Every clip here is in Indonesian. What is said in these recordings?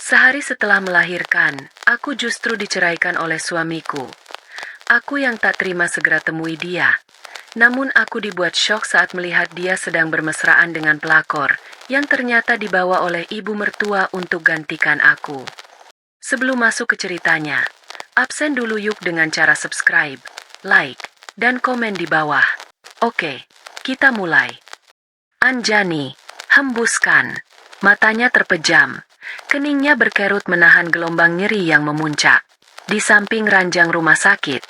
Sehari setelah melahirkan, aku justru diceraikan oleh suamiku. Aku yang tak terima segera temui dia. Namun aku dibuat syok saat melihat dia sedang bermesraan dengan pelakor, yang ternyata dibawa oleh ibu mertua untuk gantikan aku. Sebelum masuk ke ceritanya, absen dulu yuk dengan cara subscribe, like, dan komen di bawah. Oke, kita mulai. Anjani, hembuskan. Matanya terpejam. Keningnya berkerut menahan gelombang nyeri yang memuncak. Di samping ranjang rumah sakit,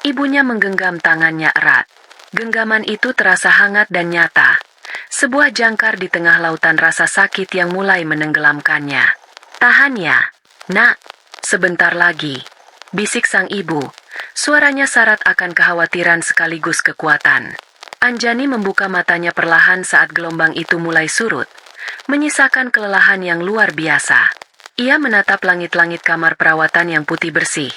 ibunya menggenggam tangannya erat. Genggaman itu terasa hangat dan nyata. Sebuah jangkar di tengah lautan rasa sakit yang mulai menenggelamkannya. Tahan ya, nak. Sebentar lagi. Bisik sang ibu. Suaranya syarat akan kekhawatiran sekaligus kekuatan. Anjani membuka matanya perlahan saat gelombang itu mulai surut, menyisakan kelelahan yang luar biasa. Ia menatap langit-langit kamar perawatan yang putih bersih,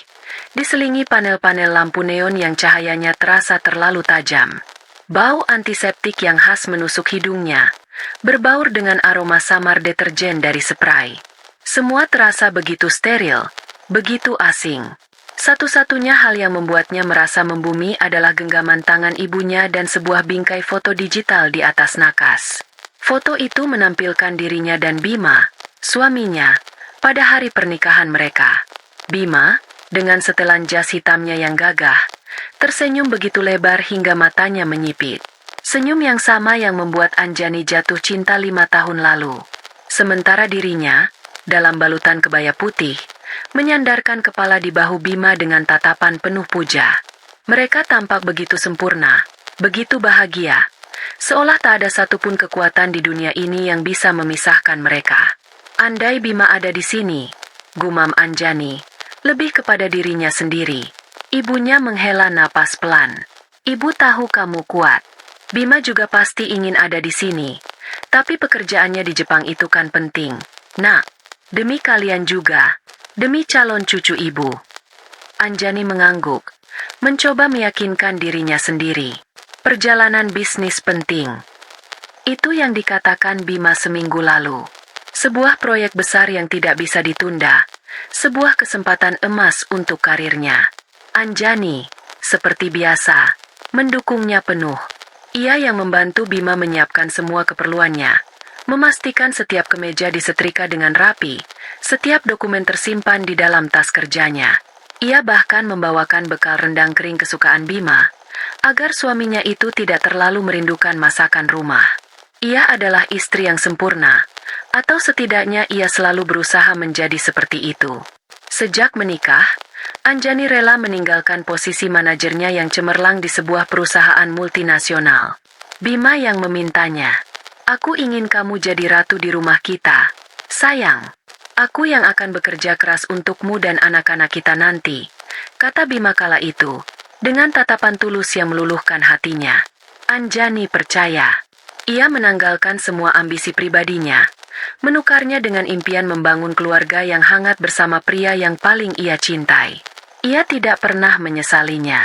diselingi panel-panel lampu neon yang cahayanya terasa terlalu tajam. Bau antiseptik yang khas menusuk hidungnya, berbaur dengan aroma samar deterjen dari spray. Semua terasa begitu steril, begitu asing. Satu-satunya hal yang membuatnya merasa membumi adalah genggaman tangan ibunya dan sebuah bingkai foto digital di atas nakas. Foto itu menampilkan dirinya dan Bima, suaminya, pada hari pernikahan mereka. Bima, dengan setelan jas hitamnya yang gagah, tersenyum begitu lebar hingga matanya menyipit. Senyum yang sama yang membuat Anjani jatuh cinta 5 tahun lalu. Sementara dirinya, dalam balutan kebaya putih, menyandarkan kepala di bahu Bima dengan tatapan penuh puja. Mereka tampak begitu sempurna, begitu bahagia, seolah tak ada satupun kekuatan di dunia ini yang bisa memisahkan mereka. Andai Bima ada di sini, gumam Anjani, lebih kepada dirinya sendiri. Ibunya menghela napas pelan. Ibu tahu kamu kuat. Bima juga pasti ingin ada di sini. Tapi pekerjaannya di Jepang itu kan penting. Nak, demi kalian juga. Demi calon cucu ibu. Anjani mengangguk, mencoba meyakinkan dirinya sendiri. Perjalanan bisnis penting. Itu yang dikatakan Bima seminggu lalu. Sebuah proyek besar yang tidak bisa ditunda. Sebuah kesempatan emas untuk karirnya. Anjani, seperti biasa, mendukungnya penuh. Ia yang membantu Bima menyiapkan semua keperluannya. Memastikan setiap kemeja disetrika dengan rapi, setiap dokumen tersimpan di dalam tas kerjanya. Ia bahkan membawakan bekal rendang kering kesukaan Bima, agar suaminya itu tidak terlalu merindukan masakan rumah. Ia adalah istri yang sempurna, atau setidaknya ia selalu berusaha menjadi seperti itu. Sejak menikah, Anjani rela meninggalkan posisi manajernya yang cemerlang di sebuah perusahaan multinasional. Bima yang memintanya. Aku ingin kamu jadi ratu di rumah kita. Sayang, aku yang akan bekerja keras untukmu dan anak-anak kita nanti, kata Bima kala itu, dengan tatapan tulus yang meluluhkan hatinya. Anjani percaya. Ia menanggalkan semua ambisi pribadinya, menukarnya dengan impian membangun keluarga yang hangat bersama pria yang paling ia cintai. Ia tidak pernah menyesalinya.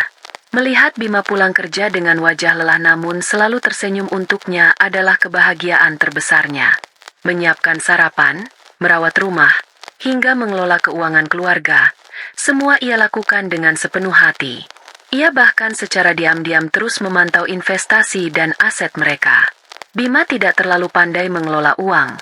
Melihat Bima pulang kerja dengan wajah lelah namun selalu tersenyum untuknya adalah kebahagiaan terbesarnya. Menyiapkan sarapan, merawat rumah, hingga mengelola keuangan keluarga, semua ia lakukan dengan sepenuh hati. Ia bahkan secara diam-diam terus memantau investasi dan aset mereka. Bima tidak terlalu pandai mengelola uang.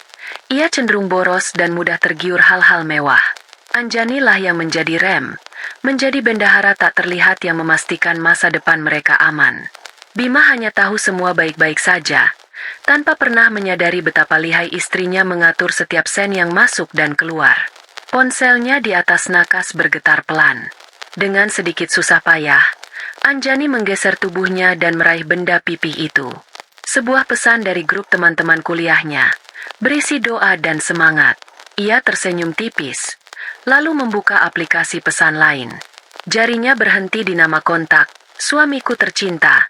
Ia cenderung boros dan mudah tergiur hal-hal mewah. Anjani lah yang menjadi rem, menjadi bendahara tak terlihat yang memastikan masa depan mereka aman. Bima hanya tahu semua baik-baik saja, tanpa pernah menyadari betapa lihai istrinya mengatur setiap sen yang masuk dan keluar. Ponselnya di atas nakas bergetar pelan. Dengan sedikit susah payah, Anjani menggeser tubuhnya dan meraih benda pipih itu. Sebuah pesan dari grup teman-teman kuliahnya, berisi doa dan semangat. Ia tersenyum tipis, lalu membuka aplikasi pesan lain. Jarinya berhenti di nama kontak, suamiku tercinta,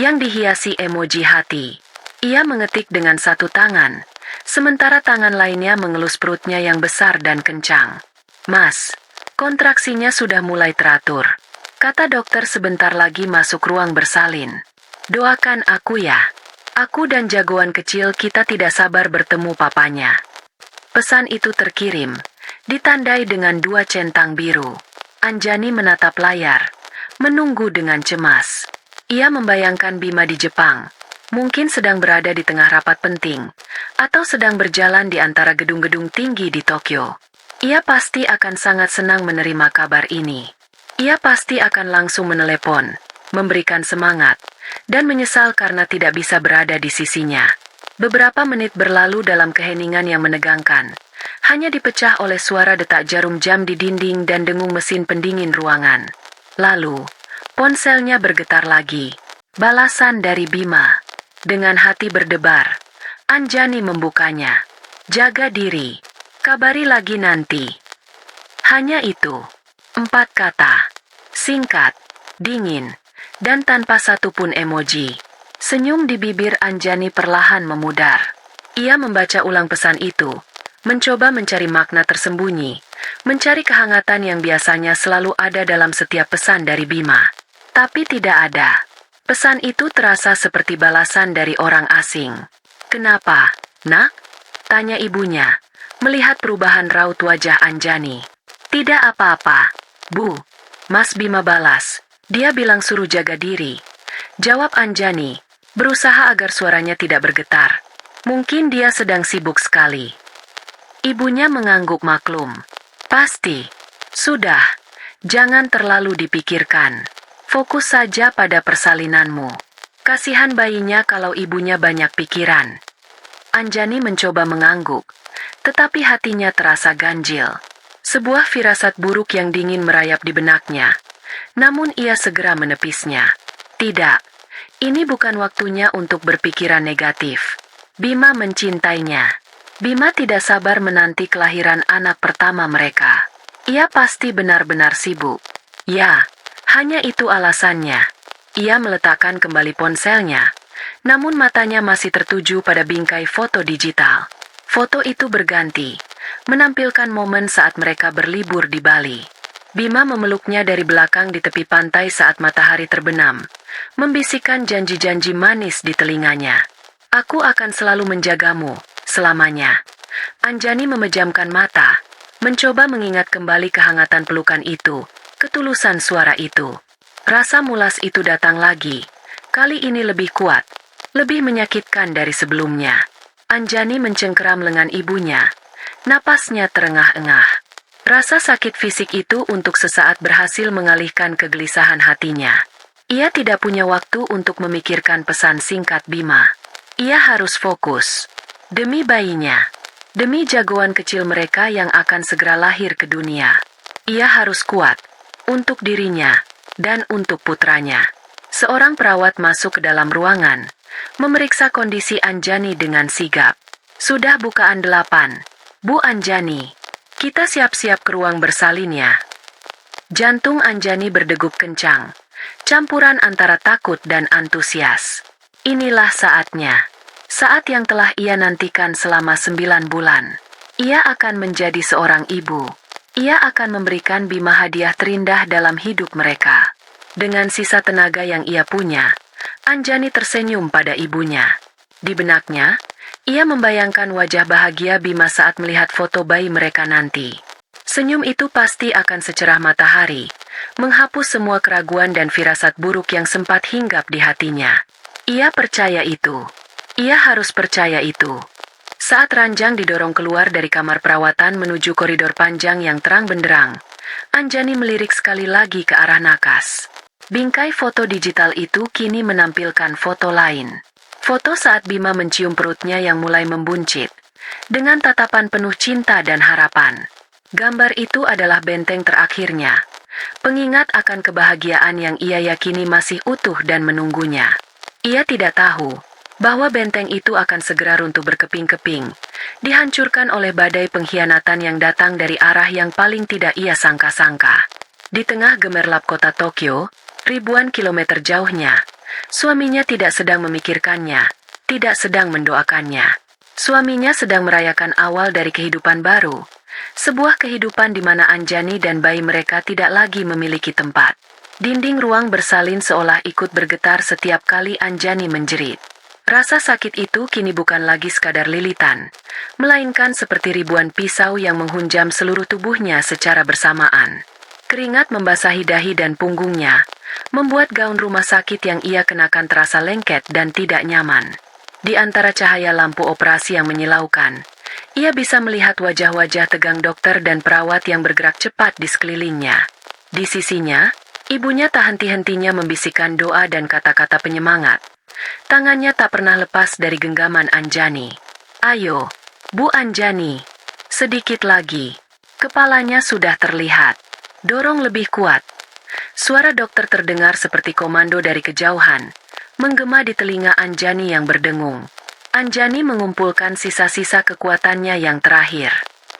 yang dihiasi emoji hati. Ia mengetik dengan satu tangan, sementara tangan lainnya mengelus perutnya yang besar dan kencang. Mas, kontraksinya sudah mulai teratur. Kata dokter sebentar lagi masuk ruang bersalin. Doakan aku ya. Aku dan jagoan kecil kita tidak sabar bertemu papanya. Pesan itu terkirim, ditandai dengan 2 centang biru. Anjani menatap layar, menunggu dengan cemas. Ia membayangkan Bima di Jepang, mungkin sedang berada di tengah rapat penting, atau sedang berjalan di antara gedung-gedung tinggi di Tokyo. Ia pasti akan sangat senang menerima kabar ini. Ia pasti akan langsung menelepon, memberikan semangat, dan menyesal karena tidak bisa berada di sisinya. Beberapa menit berlalu dalam keheningan yang menegangkan, hanya dipecah oleh suara detak jarum jam di dinding dan dengung mesin pendingin ruangan. Lalu, ponselnya bergetar lagi. Balasan dari Bima. Dengan hati berdebar, Anjani membukanya. Jaga diri. Kabari lagi nanti. Hanya itu. 4 kata. Singkat, dingin, dan tanpa satupun emoji. Senyum di bibir Anjani perlahan memudar. Ia membaca ulang pesan itu, mencoba mencari makna tersembunyi, mencari kehangatan yang biasanya selalu ada dalam setiap pesan dari Bima. Tapi tidak ada. Pesan itu terasa seperti balasan dari orang asing. "Kenapa, Nak?" tanya ibunya, melihat perubahan raut wajah Anjani. "Tidak apa-apa, Bu." Mas Bima balas. Dia bilang suruh jaga diri. Jawab Anjani, berusaha agar suaranya tidak bergetar. Mungkin dia sedang sibuk sekali. Ibunya mengangguk maklum. "Pasti. Sudah, jangan terlalu dipikirkan. Fokus saja pada persalinanmu." Kasihan bayinya kalau ibunya banyak pikiran. Anjani mencoba mengangguk, tetapi hatinya terasa ganjil. Sebuah firasat buruk yang dingin merayap di benaknya. Namun ia segera menepisnya. Tidak, ini bukan waktunya untuk berpikiran negatif. Bima mencintainya. Bima tidak sabar menanti kelahiran anak pertama mereka. Ia pasti benar-benar sibuk. Ya, hanya itu alasannya. Ia meletakkan kembali ponselnya, namun matanya masih tertuju pada bingkai foto digital. Foto itu berganti, menampilkan momen saat mereka berlibur di Bali. Bima memeluknya dari belakang di tepi pantai saat matahari terbenam, membisikkan janji-janji manis di telinganya. "Aku akan selalu menjagamu, selamanya." Anjani memejamkan mata, mencoba mengingat kembali kehangatan pelukan itu, ketulusan suara itu. Rasa mulas itu datang lagi, kali ini lebih kuat, lebih menyakitkan dari sebelumnya. Anjani mencengkeram lengan ibunya, napasnya terengah-engah. Rasa sakit fisik itu untuk sesaat berhasil mengalihkan kegelisahan hatinya. Ia tidak punya waktu untuk memikirkan pesan singkat Bima. Ia harus fokus. Demi bayinya. Demi jagoan kecil mereka yang akan segera lahir ke dunia. Ia harus kuat. Untuk dirinya. Dan untuk putranya. Seorang perawat masuk ke dalam ruangan. Memeriksa kondisi Anjani dengan sigap. "Sudah bukaan 8. Bu Anjani. Kita siap-siap ke ruang bersalin ya." Jantung Anjani berdegup kencang. Campuran antara takut dan antusias. Inilah saatnya. Saat yang telah ia nantikan selama 9 bulan. Ia akan menjadi seorang ibu. Ia akan memberikan Bima hadiah terindah dalam hidup mereka. Dengan sisa tenaga yang ia punya, Anjani tersenyum pada ibunya. Di benaknya, ia membayangkan wajah bahagia Bima saat melihat foto bayi mereka nanti. Senyum itu pasti akan secerah matahari, menghapus semua keraguan dan firasat buruk yang sempat hinggap di hatinya. Ia percaya itu. Ia harus percaya itu. Saat ranjang didorong keluar dari kamar perawatan menuju koridor panjang yang terang benderang, Anjani melirik sekali lagi ke arah nakas. Bingkai foto digital itu kini menampilkan foto lain. Foto saat Bima mencium perutnya yang mulai membuncit, dengan tatapan penuh cinta dan harapan. Gambar itu adalah benteng terakhirnya, pengingat akan kebahagiaan yang ia yakini masih utuh dan menunggunya. Ia tidak tahu bahwa benteng itu akan segera runtuh berkeping-keping, dihancurkan oleh badai pengkhianatan yang datang dari arah yang paling tidak ia sangka-sangka. Di tengah gemerlap kota Tokyo, ribuan kilometer jauhnya, suaminya tidak sedang memikirkannya, tidak sedang mendoakannya. Suaminya sedang merayakan awal dari kehidupan baru, sebuah kehidupan di mana Anjani dan bayi mereka tidak lagi memiliki tempat. Dinding ruang bersalin seolah ikut bergetar setiap kali Anjani menjerit. Rasa sakit itu kini bukan lagi sekadar lilitan, melainkan seperti ribuan pisau yang menghunjam seluruh tubuhnya secara bersamaan. Keringat membasahi dahi dan punggungnya, membuat gaun rumah sakit yang ia kenakan terasa lengket dan tidak nyaman. Di antara cahaya lampu operasi yang menyilaukan, ia bisa melihat wajah-wajah tegang dokter dan perawat yang bergerak cepat di sekelilingnya. Di sisinya, ibunya tak henti-hentinya membisikkan doa dan kata-kata penyemangat. Tangannya tak pernah lepas dari genggaman Anjani. "Ayo, Bu Anjani, sedikit lagi." Kepalanya sudah terlihat. "Dorong lebih kuat." Suara dokter terdengar seperti komando dari kejauhan, menggema di telinga Anjani yang berdengung. Anjani mengumpulkan sisa-sisa kekuatannya yang terakhir.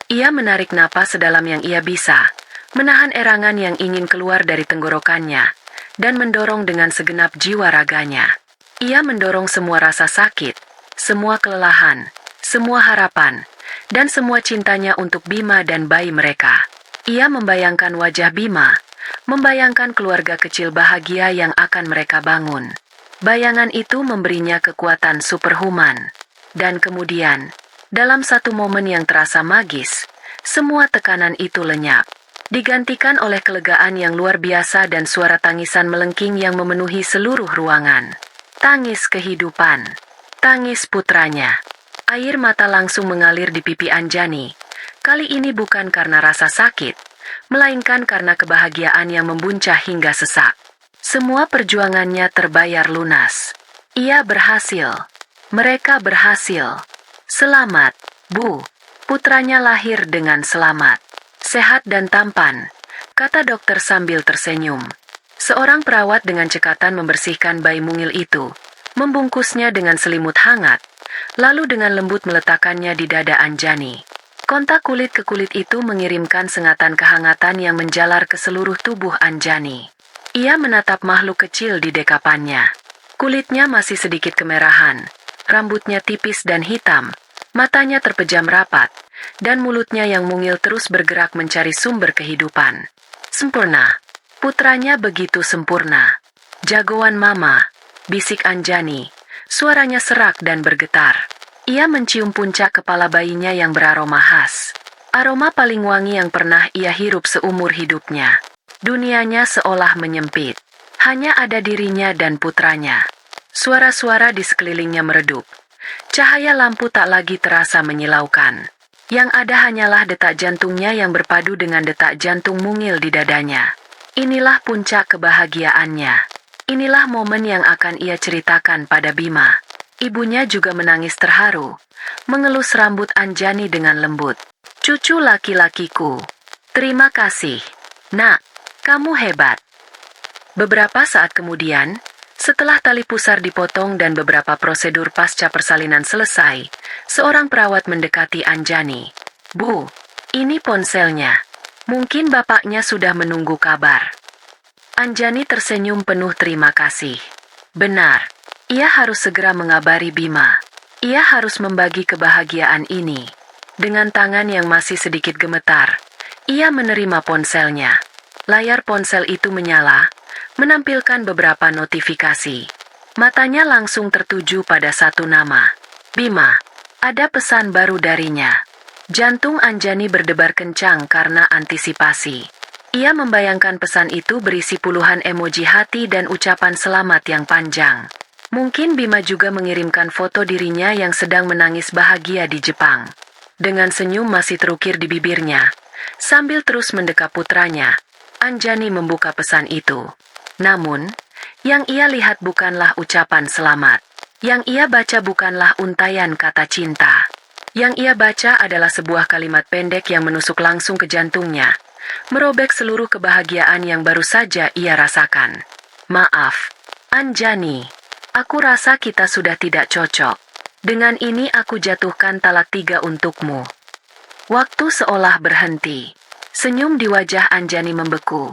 Ia menarik napas sedalam yang ia bisa, menahan erangan yang ingin keluar dari tenggorokannya, dan mendorong dengan segenap jiwa raganya. Ia mendorong semua rasa sakit, semua kelelahan, semua harapan, dan semua cintanya untuk Bima dan bayi mereka. Ia membayangkan wajah Bima, membayangkan keluarga kecil bahagia yang akan mereka bangun. Bayangan itu memberinya kekuatan superhuman. Dan kemudian, dalam satu momen yang terasa magis, semua tekanan itu lenyap, digantikan oleh kelegaan yang luar biasa dan suara tangisan melengking yang memenuhi seluruh ruangan. Tangis kehidupan. Tangis putranya. Air mata langsung mengalir di pipi Anjani. Kali ini bukan karena rasa sakit, melainkan karena kebahagiaan yang membuncah hingga sesak. Semua perjuangannya terbayar lunas. Ia berhasil. Mereka berhasil. "Selamat, Bu." Putranya lahir dengan selamat. "Sehat dan tampan," kata dokter sambil tersenyum. Seorang perawat dengan cekatan membersihkan bayi mungil itu, membungkusnya dengan selimut hangat, lalu dengan lembut meletakkannya di dada Anjani. Kontak kulit ke kulit itu mengirimkan sengatan kehangatan yang menjalar ke seluruh tubuh Anjani. Ia menatap makhluk kecil di dekapannya. Kulitnya masih sedikit kemerahan, rambutnya tipis dan hitam, matanya terpejam rapat, dan mulutnya yang mungil terus bergerak mencari sumber kehidupan. "Sempurna. Putranya begitu sempurna. Jagoan Mama," bisik Anjani. Suaranya serak dan bergetar. Ia mencium puncak kepala bayinya yang beraroma khas. Aroma paling wangi yang pernah ia hirup seumur hidupnya. Dunianya seolah menyempit. Hanya ada dirinya dan putranya. Suara-suara di sekelilingnya meredup. Cahaya lampu tak lagi terasa menyilaukan. Yang ada hanyalah detak jantungnya yang berpadu dengan detak jantung mungil di dadanya. Inilah puncak kebahagiaannya. Inilah momen yang akan ia ceritakan pada Bima. Ibunya juga menangis terharu, mengelus rambut Anjani dengan lembut. "Cucu laki-lakiku. Terima kasih, Nak. Kamu hebat." Beberapa saat kemudian, setelah tali pusar dipotong dan beberapa prosedur pasca persalinan selesai, seorang perawat mendekati Anjani. "Bu, ini ponselnya. Mungkin bapaknya sudah menunggu kabar." Anjani tersenyum penuh terima kasih. Benar, ia harus segera mengabari Bima. Ia harus membagi kebahagiaan ini. Dengan tangan yang masih sedikit gemetar, ia menerima ponselnya. Layar ponsel itu menyala, menampilkan beberapa notifikasi. Matanya langsung tertuju pada satu nama. Bima. Ada pesan baru darinya. Jantung Anjani berdebar kencang karena antisipasi. Ia membayangkan pesan itu berisi puluhan emoji hati dan ucapan selamat yang panjang. Mungkin Bima juga mengirimkan foto dirinya yang sedang menangis bahagia di Jepang. Dengan senyum masih terukir di bibirnya, sambil terus mendekap putranya, Anjani membuka pesan itu. Namun, yang ia lihat bukanlah ucapan selamat. Yang ia baca bukanlah untayan kata cinta. Yang ia baca adalah sebuah kalimat pendek yang menusuk langsung ke jantungnya, merobek seluruh kebahagiaan yang baru saja ia rasakan. "Maaf, Anjani. Aku rasa kita sudah tidak cocok. Dengan ini aku jatuhkan talak 3 untukmu." Waktu seolah berhenti. Senyum di wajah Anjani membeku,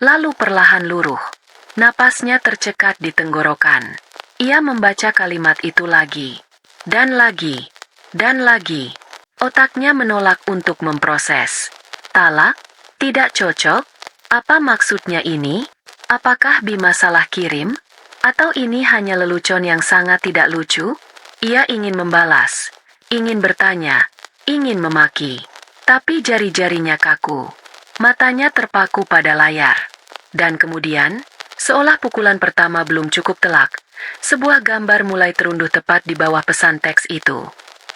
lalu perlahan luruh. Napasnya tercekat di tenggorokan. Ia membaca kalimat itu lagi, dan lagi, dan lagi. Otaknya menolak untuk memproses. Talak? Tidak cocok? Apa maksudnya ini? Apakah Bima salah kirim? Atau ini hanya lelucon yang sangat tidak lucu? Ia ingin membalas, ingin bertanya, ingin memaki. Tapi jari-jarinya kaku. Matanya terpaku pada layar. Dan kemudian, seolah pukulan pertama belum cukup telak, sebuah gambar mulai terunduh tepat di bawah pesan teks itu.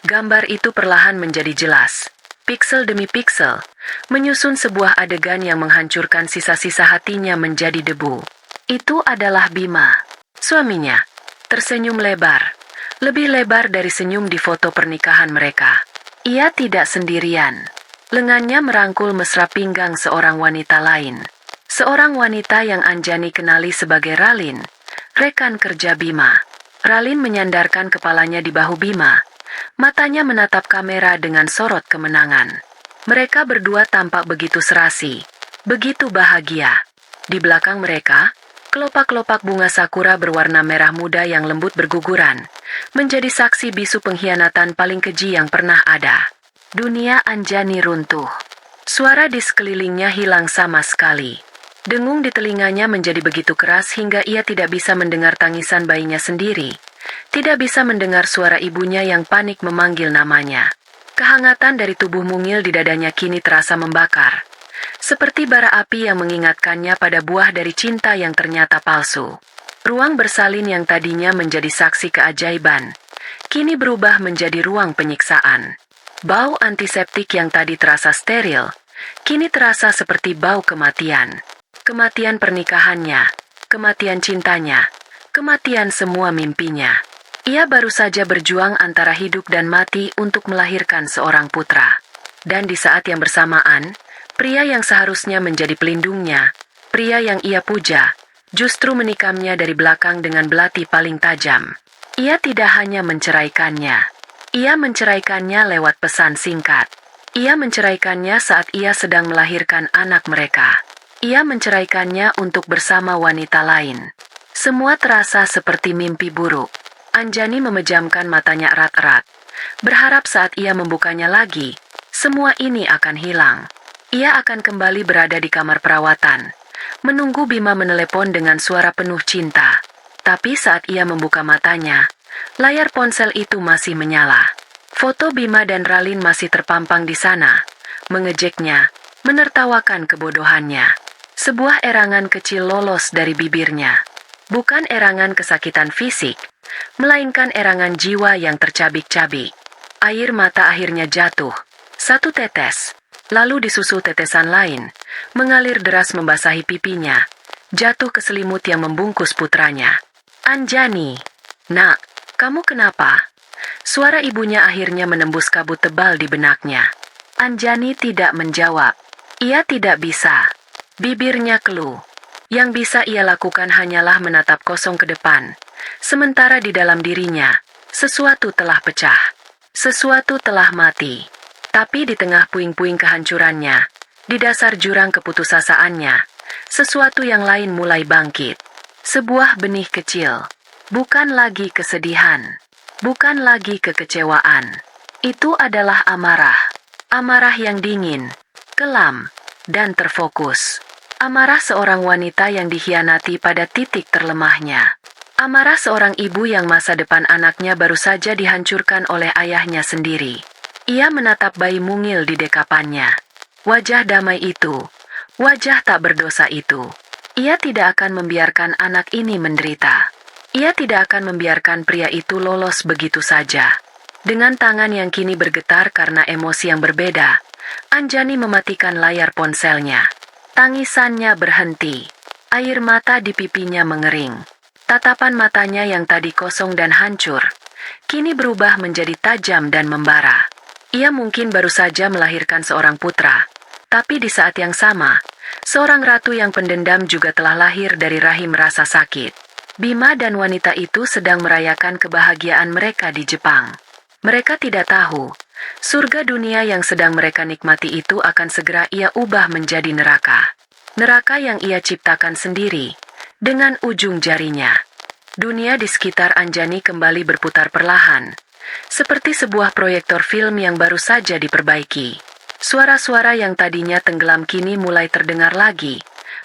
Gambar itu perlahan menjadi jelas. Piksel demi piksel, menyusun sebuah adegan yang menghancurkan sisa-sisa hatinya menjadi debu. Itu adalah Bima, suaminya. Tersenyum lebar. Lebih lebar dari senyum di foto pernikahan mereka. Ia tidak sendirian. Lengannya merangkul mesra pinggang seorang wanita lain. Seorang wanita yang Anjani kenali sebagai Ralin, rekan kerja Bima. Ralin menyandarkan kepalanya di bahu Bima. Matanya menatap kamera dengan sorot kemenangan. Mereka berdua tampak begitu serasi, begitu bahagia. Di belakang mereka, kelopak-kelopak bunga sakura berwarna merah muda yang lembut berguguran, menjadi saksi bisu pengkhianatan paling keji yang pernah ada. Dunia Anjani runtuh. Suara di sekelilingnya hilang sama sekali. Dengung di telinganya menjadi begitu keras hingga ia tidak bisa mendengar tangisan bayinya sendiri. Tidak bisa mendengar suara ibunya yang panik memanggil namanya. Kehangatan dari tubuh mungil di dadanya kini terasa membakar. Seperti bara api yang mengingatkannya pada buah dari cinta yang ternyata palsu. Ruang bersalin yang tadinya menjadi saksi keajaiban, kini berubah menjadi ruang penyiksaan. Bau antiseptik yang tadi terasa steril, kini terasa seperti bau kematian. Kematian pernikahannya, kematian cintanya, kematian semua mimpinya. Ia baru saja berjuang antara hidup dan mati untuk melahirkan seorang putra. Dan di saat yang bersamaan, pria yang seharusnya menjadi pelindungnya, pria yang ia puja, justru menikamnya dari belakang dengan belati paling tajam. Ia tidak hanya menceraikannya. Ia menceraikannya lewat pesan singkat. Ia menceraikannya saat ia sedang melahirkan anak mereka. Ia menceraikannya untuk bersama wanita lain. Semua terasa seperti mimpi buruk. Anjani memejamkan matanya erat-erat. Berharap saat ia membukanya lagi, semua ini akan hilang. Ia akan kembali berada di kamar perawatan, menunggu Bima menelepon dengan suara penuh cinta. Tapi saat ia membuka matanya, layar ponsel itu masih menyala. Foto Bima dan Ralin masih terpampang di sana, mengejeknya, menertawakan kebodohannya. Sebuah erangan kecil lolos dari bibirnya. Bukan erangan kesakitan fisik, melainkan erangan jiwa yang tercabik-cabik. Air mata akhirnya jatuh, satu tetes, lalu disusul tetesan lain, mengalir deras membasahi pipinya, jatuh ke selimut yang membungkus putranya. Anjani, nak, kamu kenapa? Suara ibunya akhirnya menembus kabut tebal di benaknya. Anjani tidak menjawab. Ia tidak bisa. Bibirnya keluh. Yang bisa ia lakukan hanyalah menatap kosong ke depan. Sementara di dalam dirinya, sesuatu telah pecah. Sesuatu telah mati. Tapi di tengah puing-puing kehancurannya, di dasar jurang keputusasaannya, sesuatu yang lain mulai bangkit. Sebuah benih kecil. Bukan lagi kesedihan. Bukan lagi kekecewaan. Itu adalah amarah. Amarah yang dingin, kelam, dan terfokus. Amarah seorang wanita yang dikhianati pada titik terlemahnya. Amarah seorang ibu yang masa depan anaknya baru saja dihancurkan oleh ayahnya sendiri. Ia menatap bayi mungil di dekapannya. Wajah damai itu, wajah tak berdosa itu. Ia tidak akan membiarkan anak ini menderita. Ia tidak akan membiarkan pria itu lolos begitu saja. Dengan tangan yang kini bergetar karena emosi yang berbeda, Anjani mematikan layar ponselnya. Tangisannya berhenti. Air mata di pipinya mengering. Tatapan matanya yang tadi kosong dan hancur, kini berubah menjadi tajam dan membara. Ia mungkin baru saja melahirkan seorang putra, tapi di saat yang sama, seorang ratu yang pendendam juga telah lahir dari rahim rasa sakit. Bima dan wanita itu sedang merayakan kebahagiaan mereka di Jepang. Mereka tidak tahu, surga dunia yang sedang mereka nikmati itu akan segera ia ubah menjadi neraka. Neraka yang ia ciptakan sendiri, dengan ujung jarinya. Dunia di sekitar Anjani kembali berputar perlahan, seperti sebuah proyektor film yang baru saja diperbaiki. Suara-suara yang tadinya tenggelam kini mulai terdengar lagi,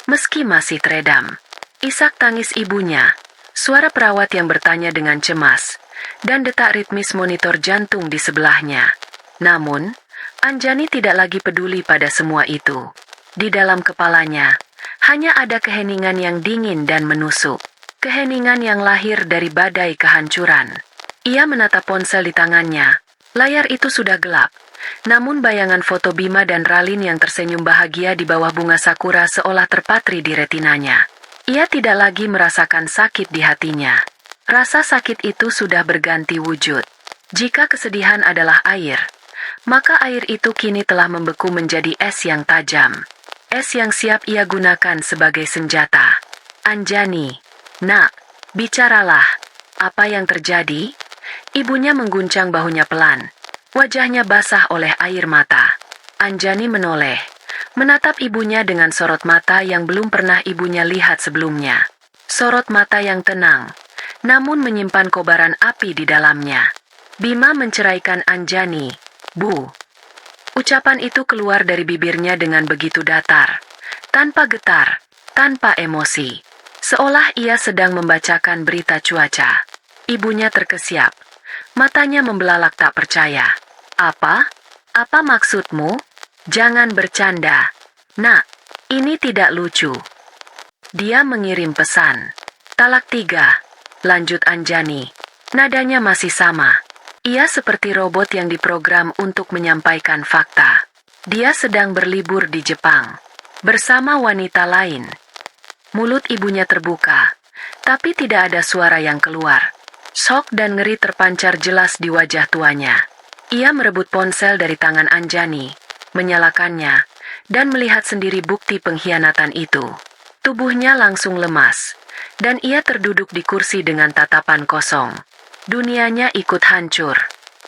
meski masih teredam. Isak tangis ibunya, Suara perawat yang bertanya dengan cemas, dan detak ritmis monitor jantung di sebelahnya. Namun, Anjani tidak lagi peduli pada semua itu. Di dalam kepalanya, hanya ada keheningan yang dingin dan menusuk. Keheningan yang lahir dari badai kehancuran. Ia menatap ponsel di tangannya. Layar itu sudah gelap. Namun bayangan foto Bima dan Ralin yang tersenyum bahagia di bawah bunga sakura seolah terpatri di retinanya. Ia tidak lagi merasakan sakit di hatinya. Rasa sakit itu sudah berganti wujud. Jika kesedihan adalah air, maka air itu kini telah membeku menjadi es yang tajam. Es yang siap ia gunakan sebagai senjata. Anjani, nak, bicaralah. Apa yang terjadi? Ibunya mengguncang bahunya pelan. Wajahnya basah oleh air mata. Anjani menoleh, menatap ibunya dengan sorot mata yang belum pernah ibunya lihat sebelumnya. Sorot mata yang tenang, namun menyimpan kobaran api di dalamnya. Bima menceraikan Anjani, Bu. Ucapan itu keluar dari bibirnya dengan begitu datar, tanpa getar, tanpa emosi. Seolah ia sedang membacakan berita cuaca. Ibunya terkesiap. Matanya membelalak tak percaya. Apa? Apa maksudmu? Jangan bercanda. Nak, ini tidak lucu. Dia mengirim pesan. Talak 3. Lanjut Anjani. Nadanya masih sama. Ia seperti robot yang diprogram untuk menyampaikan fakta. Dia sedang berlibur di Jepang. Bersama wanita lain. Mulut ibunya terbuka. Tapi tidak ada suara yang keluar. Shock dan ngeri terpancar jelas di wajah tuanya. Ia merebut ponsel dari tangan Anjani, menyalakannya, dan melihat sendiri bukti pengkhianatan itu. Tubuhnya langsung lemas, dan ia terduduk di kursi dengan tatapan kosong. Dunianya ikut hancur.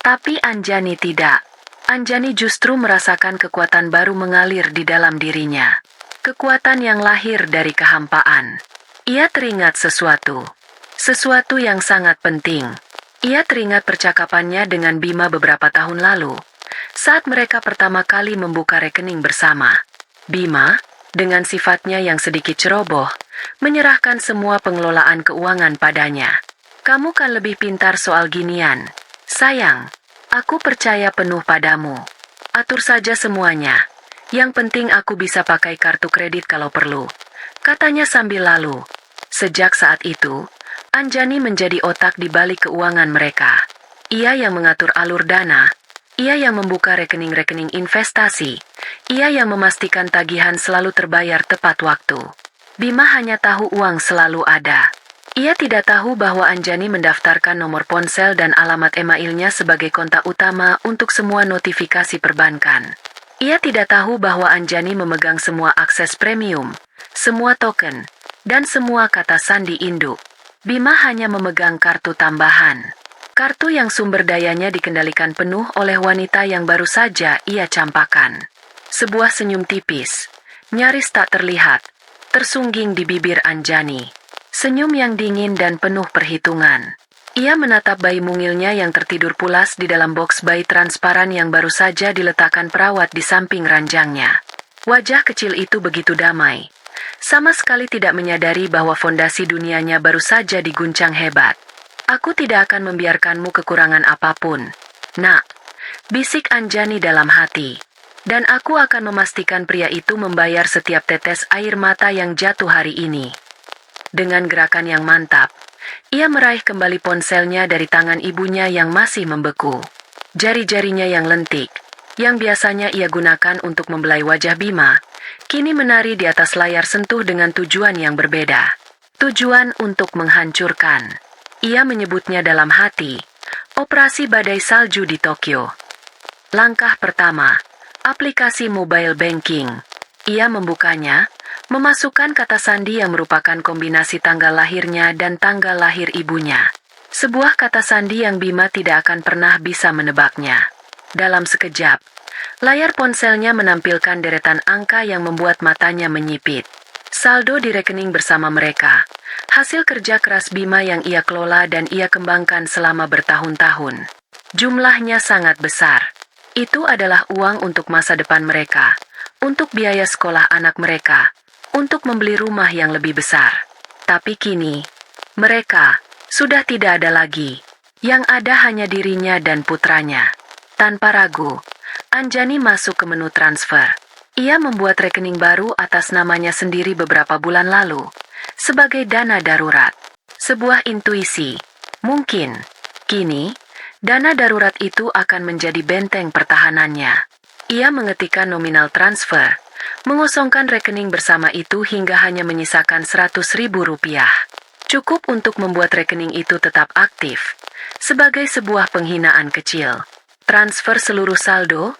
Tapi Anjani tidak. Anjani justru merasakan kekuatan baru mengalir di dalam dirinya. Kekuatan yang lahir dari kehampaan. Ia teringat sesuatu. Sesuatu yang sangat penting. Ia teringat percakapannya dengan Bima beberapa tahun lalu, saat mereka pertama kali membuka rekening bersama. Bima, dengan sifatnya yang sedikit ceroboh, menyerahkan semua pengelolaan keuangan padanya. Kamu kan lebih pintar soal ginian. Sayang, aku percaya penuh padamu. Atur saja semuanya. Yang penting aku bisa pakai kartu kredit kalau perlu, katanya sambil lalu. Sejak saat itu, Anjani menjadi otak di balik keuangan mereka. Ia yang mengatur alur dana, ia yang membuka rekening-rekening investasi, ia yang memastikan tagihan selalu terbayar tepat waktu. Bima hanya tahu uang selalu ada. Ia tidak tahu bahwa Anjani mendaftarkan nomor ponsel dan alamat emailnya sebagai kontak utama untuk semua notifikasi perbankan. Ia tidak tahu bahwa Anjani memegang semua akses premium, semua token, dan semua kata sandi induk. Bima hanya memegang kartu tambahan. Kartu yang sumber dayanya dikendalikan penuh oleh wanita yang baru saja ia campakan. Sebuah senyum tipis, nyaris tak terlihat, tersungging di bibir Anjani. Senyum yang dingin dan penuh perhitungan. Ia menatap bayi mungilnya yang tertidur pulas di dalam box bayi transparan yang baru saja diletakkan perawat di samping ranjangnya. Wajah kecil itu begitu damai. Sama sekali tidak menyadari bahwa fondasi dunianya baru saja diguncang hebat. Aku tidak akan membiarkanmu kekurangan apapun, nak, bisik Anjani dalam hati. Dan aku akan memastikan pria itu membayar setiap tetes air mata yang jatuh hari ini. Dengan gerakan yang mantap, ia meraih kembali ponselnya dari tangan ibunya yang masih membeku. Jari-jarinya yang lentik, yang biasanya ia gunakan untuk membelai wajah Bima, kini menari di atas layar sentuh dengan tujuan yang berbeda. Tujuan untuk menghancurkan. Ia menyebutnya dalam hati, Operasi Badai Salju di Tokyo. Langkah pertama, aplikasi mobile banking. Ia membukanya, memasukkan kata sandi yang merupakan kombinasi tanggal lahirnya dan tanggal lahir ibunya. Sebuah kata sandi yang Bima tidak akan pernah bisa menebaknya. Dalam sekejap, layar ponselnya menampilkan deretan angka yang membuat matanya menyipit. Saldo di rekening bersama mereka. Hasil kerja keras Bima yang ia kelola dan ia kembangkan selama bertahun-tahun. Jumlahnya sangat besar. Itu adalah uang untuk masa depan mereka, untuk biaya sekolah anak mereka, untuk membeli rumah yang lebih besar. Tapi kini, Mereka sudah tidak ada lagi. Yang ada hanya dirinya dan putranya. Tanpa ragu, Anjani masuk ke menu transfer. Ia membuat rekening baru atas namanya sendiri beberapa bulan lalu, sebagai dana darurat. Sebuah intuisi. Mungkin, kini, dana darurat itu akan menjadi benteng pertahanannya. Ia mengetikkan nominal transfer, mengosongkan rekening bersama itu hingga hanya menyisakan Rp100.000. Cukup untuk membuat rekening itu tetap aktif, sebagai sebuah penghinaan kecil. Transfer seluruh saldo?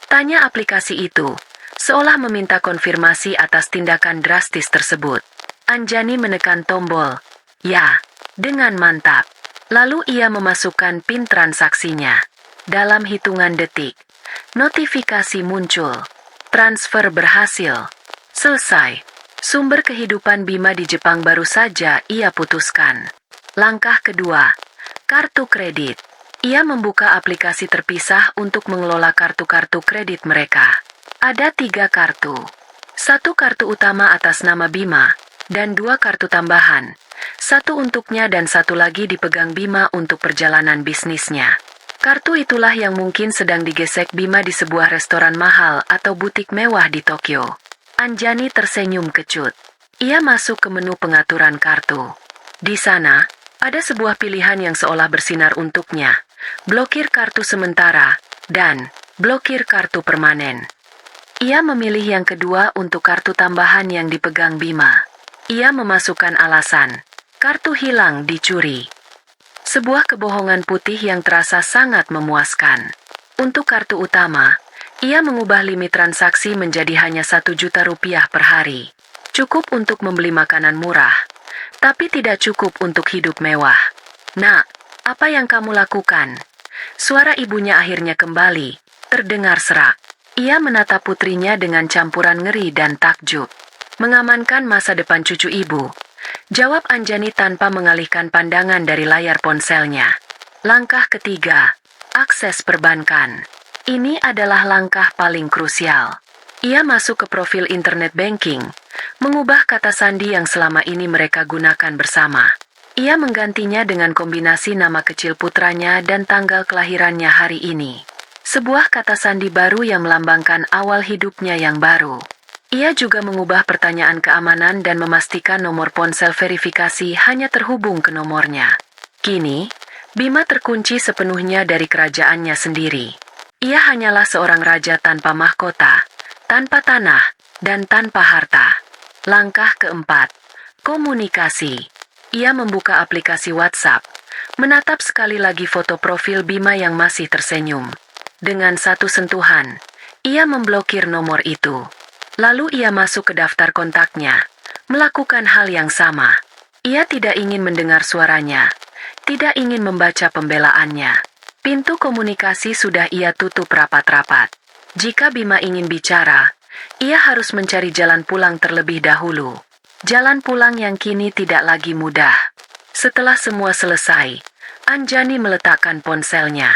Tanya aplikasi itu, seolah meminta konfirmasi atas tindakan drastis tersebut. Anjani menekan tombol, ya, dengan mantap. Lalu ia memasukkan PIN transaksinya. Dalam hitungan detik, notifikasi muncul. Transfer berhasil. Selesai. Sumber kehidupan Bima di Jepang baru saja ia putuskan. Langkah kedua, kartu kredit. Ia membuka aplikasi terpisah untuk mengelola kartu-kartu kredit mereka. Ada 3 kartu. 1 kartu utama atas nama Bima, dan 2 kartu tambahan. 1 untuknya dan 1 lagi dipegang Bima untuk perjalanan bisnisnya. Kartu itulah yang mungkin sedang digesek Bima di sebuah restoran mahal atau butik mewah di Tokyo. Anjani tersenyum kecut. Ia masuk ke menu pengaturan kartu. Di sana, ada sebuah pilihan yang seolah bersinar untuknya. Blokir kartu sementara, dan blokir kartu permanen. Ia memilih yang kedua untuk kartu tambahan yang dipegang Bima. Ia memasukkan alasan, kartu hilang dicuri. Sebuah kebohongan putih yang terasa sangat memuaskan. Untuk kartu utama, ia mengubah limit transaksi menjadi hanya Rp1.000.000 per hari. Cukup untuk membeli makanan murah, tapi tidak cukup untuk hidup mewah. Nak, apa yang kamu lakukan? Suara ibunya akhirnya kembali, terdengar serak. Ia menatap putrinya dengan campuran ngeri dan takjub. Mengamankan masa depan cucu ibu. Jawab Anjani tanpa mengalihkan pandangan dari layar ponselnya. Langkah ketiga, akses perbankan. Ini adalah langkah paling krusial. Ia masuk ke profil internet banking, mengubah kata sandi yang selama ini mereka gunakan bersama. Ia menggantinya dengan kombinasi nama kecil putranya dan tanggal kelahirannya hari ini. Sebuah kata sandi baru yang melambangkan awal hidupnya yang baru. Ia juga mengubah pertanyaan keamanan dan memastikan nomor ponsel verifikasi hanya terhubung ke nomornya. Kini, Bima terkunci sepenuhnya dari kerajaannya sendiri. Ia hanyalah seorang raja tanpa mahkota, tanpa tanah, dan tanpa harta. Langkah keempat, komunikasi. Ia membuka aplikasi WhatsApp, menatap sekali lagi foto profil Bima yang masih tersenyum. Dengan satu sentuhan, ia memblokir nomor itu. Lalu ia masuk ke daftar kontaknya, melakukan hal yang sama. Ia tidak ingin mendengar suaranya, tidak ingin membaca pembelaannya. Pintu komunikasi sudah ia tutup rapat-rapat. Jika Bima ingin bicara, ia harus mencari jalan pulang terlebih dahulu. Jalan pulang yang kini tidak lagi mudah. Setelah semua selesai, Anjani meletakkan ponselnya.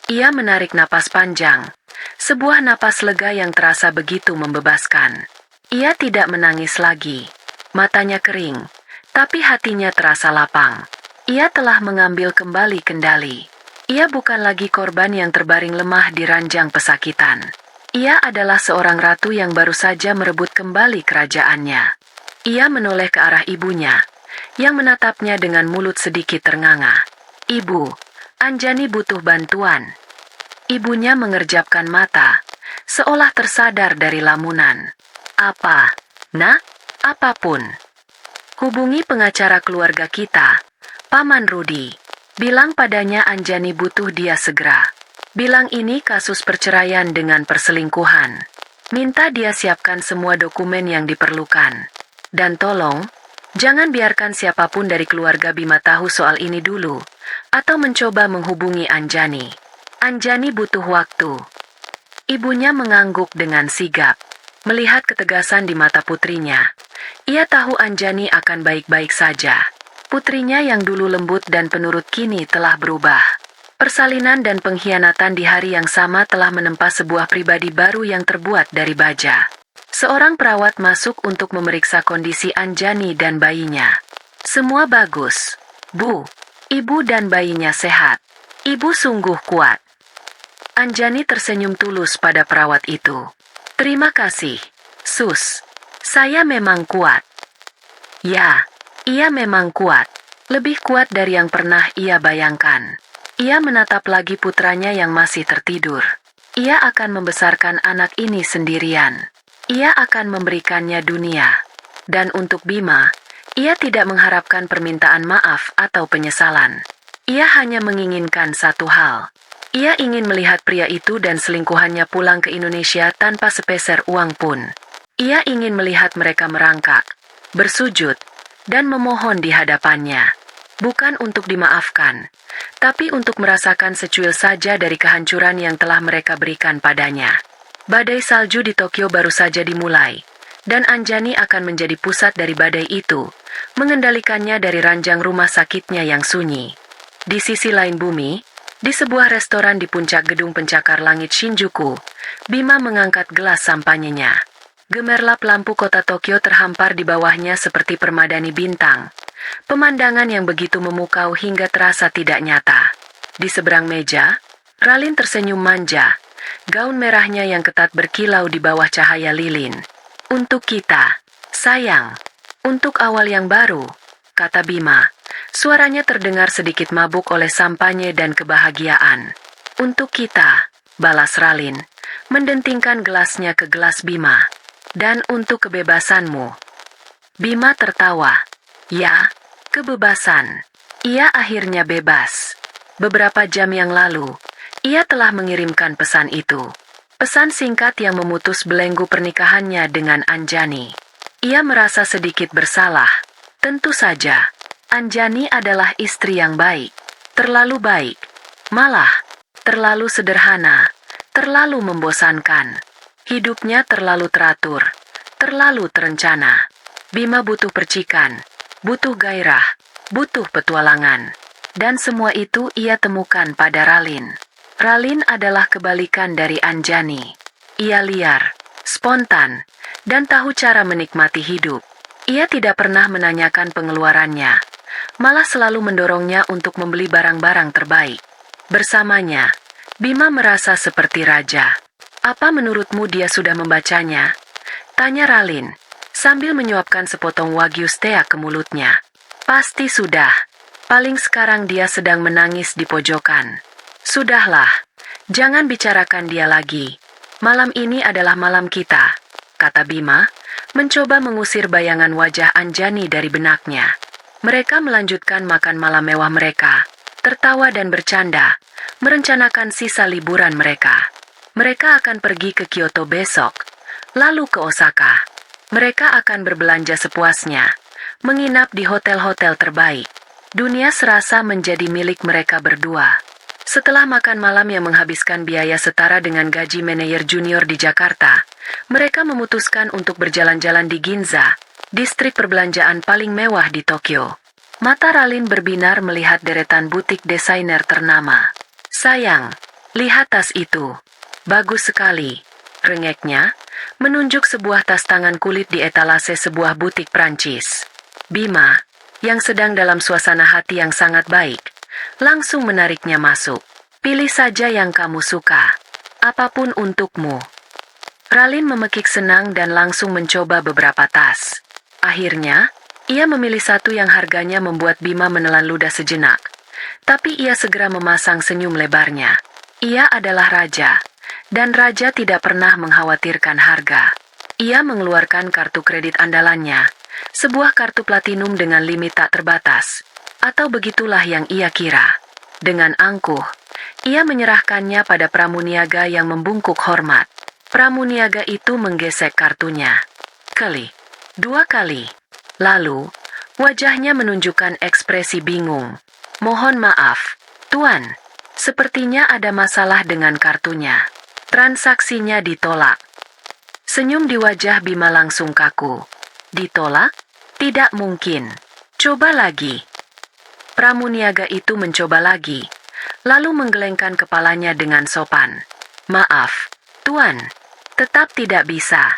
Ia menarik napas panjang. Sebuah napas lega yang terasa begitu membebaskan. Ia tidak menangis lagi. Matanya kering, tapi hatinya terasa lapang. Ia telah mengambil kembali kendali. Ia bukan lagi korban yang terbaring lemah di ranjang pesakitan. Ia adalah seorang ratu yang baru saja merebut kembali kerajaannya. Ia menoleh ke arah ibunya, yang menatapnya dengan mulut sedikit ternganga. "Ibu, Anjani butuh bantuan." Ibunya mengerjapkan mata, seolah tersadar dari lamunan. "Apa, Nak?" "Apapun. Hubungi pengacara keluarga kita, Paman Rudi. Bilang padanya Anjani butuh dia segera. Bilang ini kasus perceraian dengan perselingkuhan. Minta dia siapkan semua dokumen yang diperlukan. Dan tolong, jangan biarkan siapapun dari keluarga Bima tahu soal ini dulu, atau mencoba menghubungi Anjani. Anjani butuh waktu." Ibunya mengangguk dengan sigap, melihat ketegasan di mata putrinya. Ia tahu Anjani akan baik-baik saja. Putrinya yang dulu lembut dan penurut kini telah berubah. Persalinan dan pengkhianatan di hari yang sama telah menempa sebuah pribadi baru yang terbuat dari baja. Seorang perawat masuk untuk memeriksa kondisi Anjani dan bayinya. "Semua bagus. Bu, ibu dan bayinya sehat. Ibu sungguh kuat. Anjani tersenyum tulus pada perawat itu. Terima kasih, Sus. Saya memang kuat. Ya, ia memang kuat. Lebih kuat dari yang pernah ia bayangkan. Ia menatap lagi putranya yang masih tertidur. Ia akan membesarkan anak ini sendirian. Ia akan memberikannya dunia. Dan untuk Bima, ia tidak mengharapkan permintaan maaf atau penyesalan. Ia hanya menginginkan satu hal. Ia ingin melihat pria itu dan selingkuhannya pulang ke Indonesia tanpa sepeser uang pun. Ia ingin melihat mereka merangkak, bersujud, dan memohon di hadapannya. Bukan untuk dimaafkan, tapi untuk merasakan secuil saja dari kehancuran yang telah mereka berikan padanya. Badai salju di Tokyo baru saja dimulai, dan Anjani akan menjadi pusat dari badai itu, mengendalikannya dari ranjang rumah sakitnya yang sunyi. Di sisi lain bumi, di sebuah restoran di puncak gedung pencakar langit Shinjuku, Bima mengangkat gelas sampanyenya. Gemerlap lampu kota Tokyo terhampar di bawahnya seperti permadani bintang. Pemandangan yang begitu memukau hingga terasa tidak nyata. Di seberang meja, Ralin tersenyum manja. Gaun merahnya yang ketat berkilau di bawah cahaya lilin. Untuk kita, sayang. Untuk awal yang baru, kata Bima. Suaranya terdengar sedikit mabuk oleh sampanye dan kebahagiaan. Untuk kita, balas Ralin, mendentingkan gelasnya ke gelas Bima. Dan untuk kebebasanmu. Bima tertawa. Ya, kebebasan. Ia akhirnya bebas. Beberapa jam yang lalu, ia telah mengirimkan pesan itu. Pesan singkat yang memutus belenggu pernikahannya dengan Anjani. Ia merasa sedikit bersalah. Tentu saja. Anjani adalah istri yang baik, terlalu baik, malah terlalu sederhana, terlalu membosankan. Hidupnya terlalu teratur, terlalu terencana. Bima butuh percikan, butuh gairah, butuh petualangan. Dan semua itu ia temukan pada Ralin. Ralin adalah kebalikan dari Anjani. Ia liar, spontan, dan tahu cara menikmati hidup. Ia tidak pernah menanyakan pengeluarannya. Malah selalu mendorongnya untuk membeli barang-barang terbaik. Bersamanya, Bima merasa seperti raja. Apa menurutmu dia sudah membacanya? Tanya Ralin, sambil menyuapkan sepotong wagyu steak ke mulutnya. Pasti sudah. Paling sekarang dia sedang menangis di pojokan. Sudahlah, jangan bicarakan dia lagi. Malam ini adalah malam kita, kata Bima, mencoba mengusir bayangan wajah Anjani dari benaknya. Mereka melanjutkan makan malam mewah mereka, tertawa dan bercanda, merencanakan sisa liburan mereka. Mereka akan pergi ke Kyoto besok, lalu ke Osaka. Mereka akan berbelanja sepuasnya, menginap di hotel-hotel terbaik. Dunia serasa menjadi milik mereka berdua. Setelah makan malam yang menghabiskan biaya setara dengan gaji manajer junior di Jakarta, mereka memutuskan untuk berjalan-jalan di Ginza, distrik perbelanjaan paling mewah di Tokyo. Mata Ralin berbinar melihat deretan butik desainer ternama. Sayang, lihat tas itu. Bagus sekali. Rengeknya, menunjuk sebuah tas tangan kulit di etalase sebuah butik Prancis. Bima, yang sedang dalam suasana hati yang sangat baik, langsung menariknya masuk. Pilih saja yang kamu suka. Apapun untukmu. Ralin memekik senang dan langsung mencoba beberapa tas. Akhirnya, ia memilih satu yang harganya membuat Bima menelan ludah sejenak. Tapi ia segera memasang senyum lebarnya. Ia adalah raja, dan raja tidak pernah mengkhawatirkan harga. Ia mengeluarkan kartu kredit andalannya, sebuah kartu platinum dengan limit tak terbatas. Atau begitulah yang ia kira. Dengan angkuh, ia menyerahkannya pada pramuniaga yang membungkuk hormat. Pramuniaga itu menggesek kartunya. Dua kali. Lalu, wajahnya menunjukkan ekspresi bingung. Mohon maaf, Tuan. Sepertinya ada masalah dengan kartunya. Transaksinya ditolak. Senyum di wajah Bima langsung kaku. Ditolak? Tidak mungkin. Coba lagi. Pramuniaga itu mencoba lagi, lalu menggelengkan kepalanya dengan sopan. Maaf, Tuan. Tetap tidak bisa.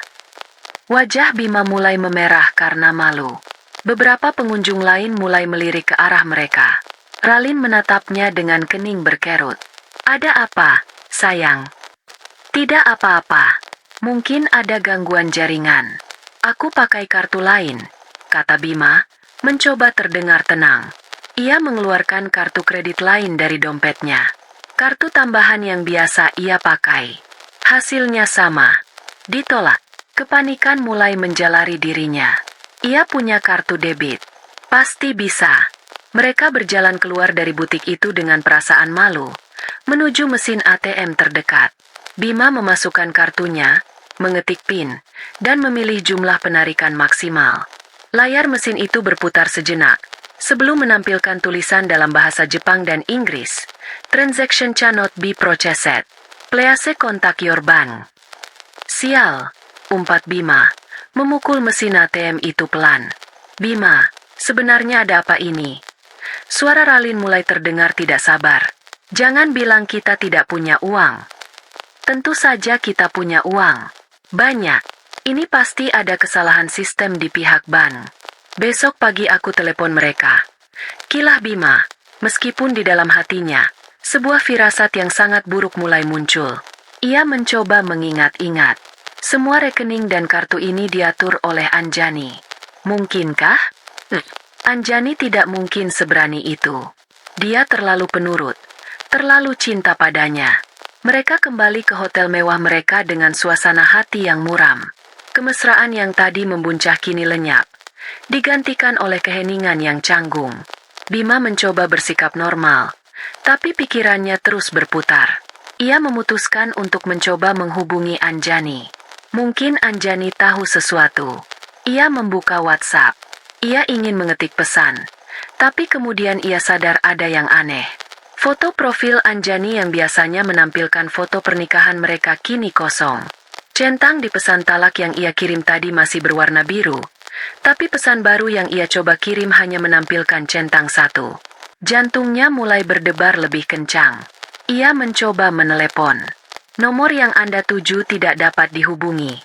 Wajah Bima mulai memerah karena malu. Beberapa pengunjung lain mulai melirik ke arah mereka. Ralin menatapnya dengan kening berkerut. Ada apa, sayang? Tidak apa-apa. Mungkin ada gangguan jaringan. Aku pakai kartu lain, kata Bima, mencoba terdengar tenang. Ia mengeluarkan kartu kredit lain dari dompetnya. Kartu tambahan yang biasa ia pakai. Hasilnya sama. Ditolak. Kepanikan mulai menjalari dirinya. Ia punya kartu debit. Pasti bisa. Mereka berjalan keluar dari butik itu dengan perasaan malu, menuju mesin ATM terdekat. Bima memasukkan kartunya, mengetik PIN, dan memilih jumlah penarikan maksimal. Layar mesin itu berputar sejenak, sebelum menampilkan tulisan dalam bahasa Jepang dan Inggris. Transaction cannot be processed. Please contact your bank. Sial, umpat Bima, memukul mesin ATM itu pelan. Bima, sebenarnya ada apa ini? Suara Ralin mulai terdengar tidak sabar. Jangan bilang kita tidak punya uang. Tentu saja kita punya uang. Banyak. Ini pasti ada kesalahan sistem di pihak bank. Besok pagi aku telepon mereka. Kilah Bima, meskipun di dalam hatinya, sebuah firasat yang sangat buruk mulai muncul. Ia mencoba mengingat-ingat. Semua rekening dan kartu ini diatur oleh Anjani. Mungkinkah? Anjani tidak mungkin seberani itu. Dia terlalu penurut, terlalu cinta padanya. Mereka kembali ke hotel mewah mereka dengan suasana hati yang muram. Kemesraan yang tadi membuncah kini lenyap, digantikan oleh keheningan yang canggung. Bima mencoba bersikap normal, tapi pikirannya terus berputar. Ia memutuskan untuk mencoba menghubungi Anjani. Mungkin Anjani tahu sesuatu. Ia membuka WhatsApp. Ia ingin mengetik pesan, tapi kemudian ia sadar ada yang aneh. Foto profil Anjani yang biasanya menampilkan foto pernikahan mereka kini kosong. Centang di pesan talak yang ia kirim tadi masih berwarna biru, tapi pesan baru yang ia coba kirim hanya menampilkan centang satu. Jantungnya mulai berdebar lebih kencang. Ia mencoba menelepon. Nomor yang Anda tuju tidak dapat dihubungi.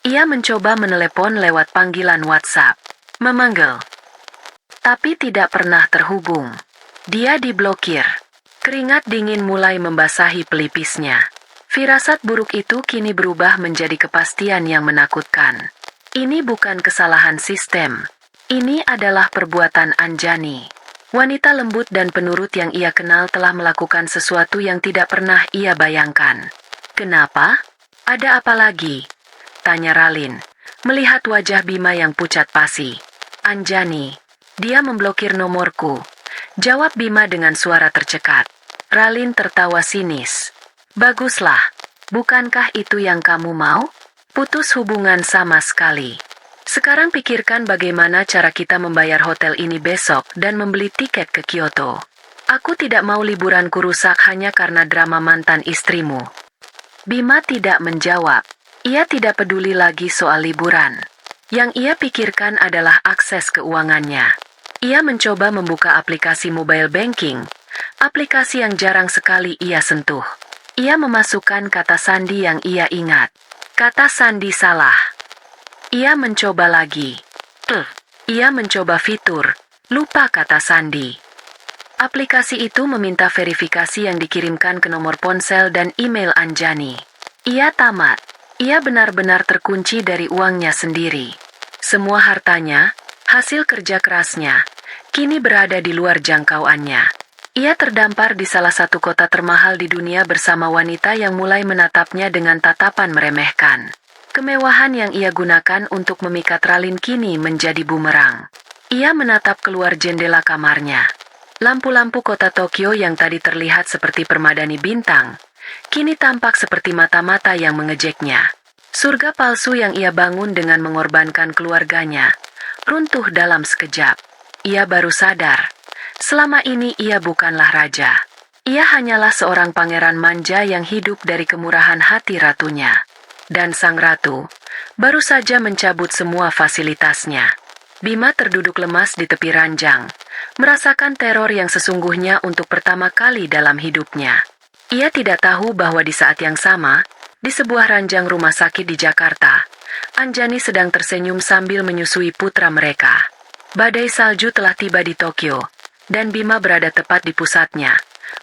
Ia mencoba menelepon lewat panggilan WhatsApp. Memanggil. Tapi tidak pernah terhubung. Dia diblokir. Keringat dingin mulai membasahi pelipisnya. Firasat buruk itu kini berubah menjadi kepastian yang menakutkan. Ini bukan kesalahan sistem. Ini adalah perbuatan Anjani. Wanita lembut dan penurut yang ia kenal telah melakukan sesuatu yang tidak pernah ia bayangkan. Kenapa? Ada apa lagi? Tanya Ralin, melihat wajah Bima yang pucat pasi. Anjani, dia memblokir nomorku. Jawab Bima dengan suara tercekat. Ralin tertawa sinis. Baguslah, bukankah itu yang kamu mau? Putus hubungan sama sekali. Sekarang pikirkan bagaimana cara kita membayar hotel ini besok dan membeli tiket ke Kyoto. Aku tidak mau liburanku rusak hanya karena drama mantan istrimu. Bima tidak menjawab. Ia tidak peduli lagi soal liburan. Yang ia pikirkan adalah akses keuangannya. Ia mencoba membuka aplikasi mobile banking, aplikasi yang jarang sekali ia sentuh. Ia memasukkan kata sandi yang ia ingat. Kata sandi salah. Ia mencoba lagi. Ia mencoba fitur, lupa kata sandi. Aplikasi itu meminta verifikasi yang dikirimkan ke nomor ponsel dan email Anjani. Ia tamat. Ia benar-benar terkunci dari uangnya sendiri. Semua hartanya, hasil kerja kerasnya, kini berada di luar jangkauannya. Ia terdampar di salah satu kota termahal di dunia bersama wanita yang mulai menatapnya dengan tatapan meremehkan. Kemewahan yang ia gunakan untuk memikat Ralin kini menjadi bumerang. Ia menatap keluar jendela kamarnya. Lampu-lampu kota Tokyo yang tadi terlihat seperti permadani bintang, kini tampak seperti mata-mata yang mengejeknya. Surga palsu yang ia bangun dengan mengorbankan keluarganya, runtuh dalam sekejap. Ia baru sadar, selama ini ia bukanlah raja. Ia hanyalah seorang pangeran manja yang hidup dari kemurahan hati ratunya. Dan sang ratu baru saja mencabut semua fasilitasnya. Bima terduduk lemas di tepi ranjang, merasakan teror yang sesungguhnya untuk pertama kali dalam hidupnya. Ia tidak tahu bahwa di saat yang sama, di sebuah ranjang rumah sakit di Jakarta, Anjani sedang tersenyum sambil menyusui putra mereka. Badai salju telah tiba di Tokyo, dan Bima berada tepat di pusatnya,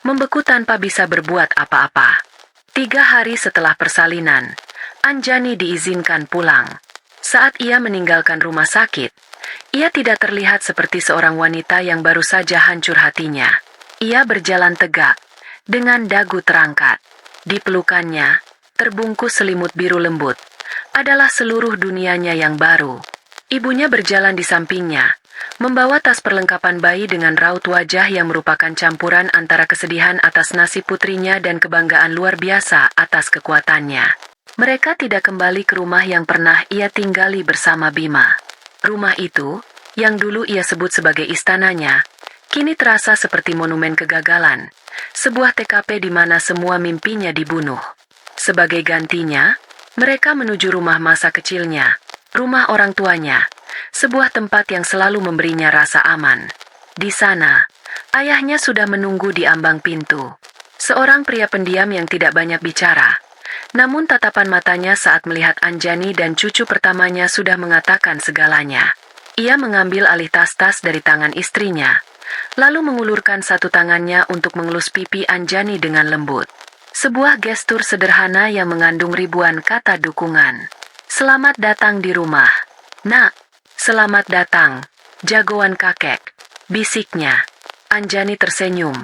membeku tanpa bisa berbuat apa-apa. 3 hari setelah persalinan, Anjani diizinkan pulang. Saat ia meninggalkan rumah sakit, ia tidak terlihat seperti seorang wanita yang baru saja hancur hatinya. Ia berjalan tegak, dengan dagu terangkat. Di pelukannya, terbungkus selimut biru lembut, adalah seluruh dunianya yang baru. Ibunya berjalan di sampingnya, membawa tas perlengkapan bayi dengan raut wajah yang merupakan campuran antara kesedihan atas nasib putrinya dan kebanggaan luar biasa atas kekuatannya. Mereka tidak kembali ke rumah yang pernah ia tinggali bersama Bima. Rumah itu, yang dulu ia sebut sebagai istananya, kini terasa seperti monumen kegagalan, sebuah TKP di mana semua mimpinya dibunuh. Sebagai gantinya, mereka menuju rumah masa kecilnya, rumah orang tuanya, sebuah tempat yang selalu memberinya rasa aman. Di sana, ayahnya sudah menunggu di ambang pintu. Seorang pria pendiam yang tidak banyak bicara. Namun tatapan matanya saat melihat Anjani dan cucu pertamanya sudah mengatakan segalanya. Ia mengambil alih tas-tas dari tangan istrinya, lalu mengulurkan satu tangannya untuk mengelus pipi Anjani dengan lembut. Sebuah gestur sederhana yang mengandung ribuan kata dukungan. "Selamat datang di rumah, Nak." "Selamat datang, jagoan kakek," bisiknya. Anjani tersenyum.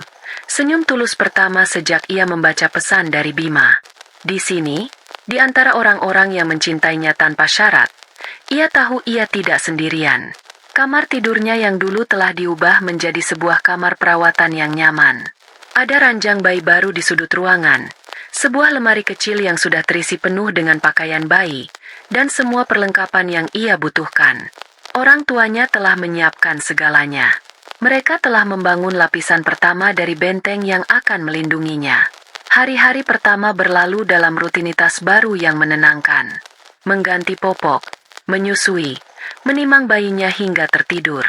Senyum tulus pertama sejak ia membaca pesan dari Bima. Di sini, di antara orang-orang yang mencintainya tanpa syarat, ia tahu ia tidak sendirian. Kamar tidurnya yang dulu telah diubah menjadi sebuah kamar perawatan yang nyaman. Ada ranjang bayi baru di sudut ruangan, sebuah lemari kecil yang sudah terisi penuh dengan pakaian bayi, dan semua perlengkapan yang ia butuhkan. Orang tuanya telah menyiapkan segalanya. Mereka telah membangun lapisan pertama dari benteng yang akan melindunginya. Hari-hari pertama berlalu dalam rutinitas baru yang menenangkan. Mengganti popok, menyusui, menimang bayinya hingga tertidur.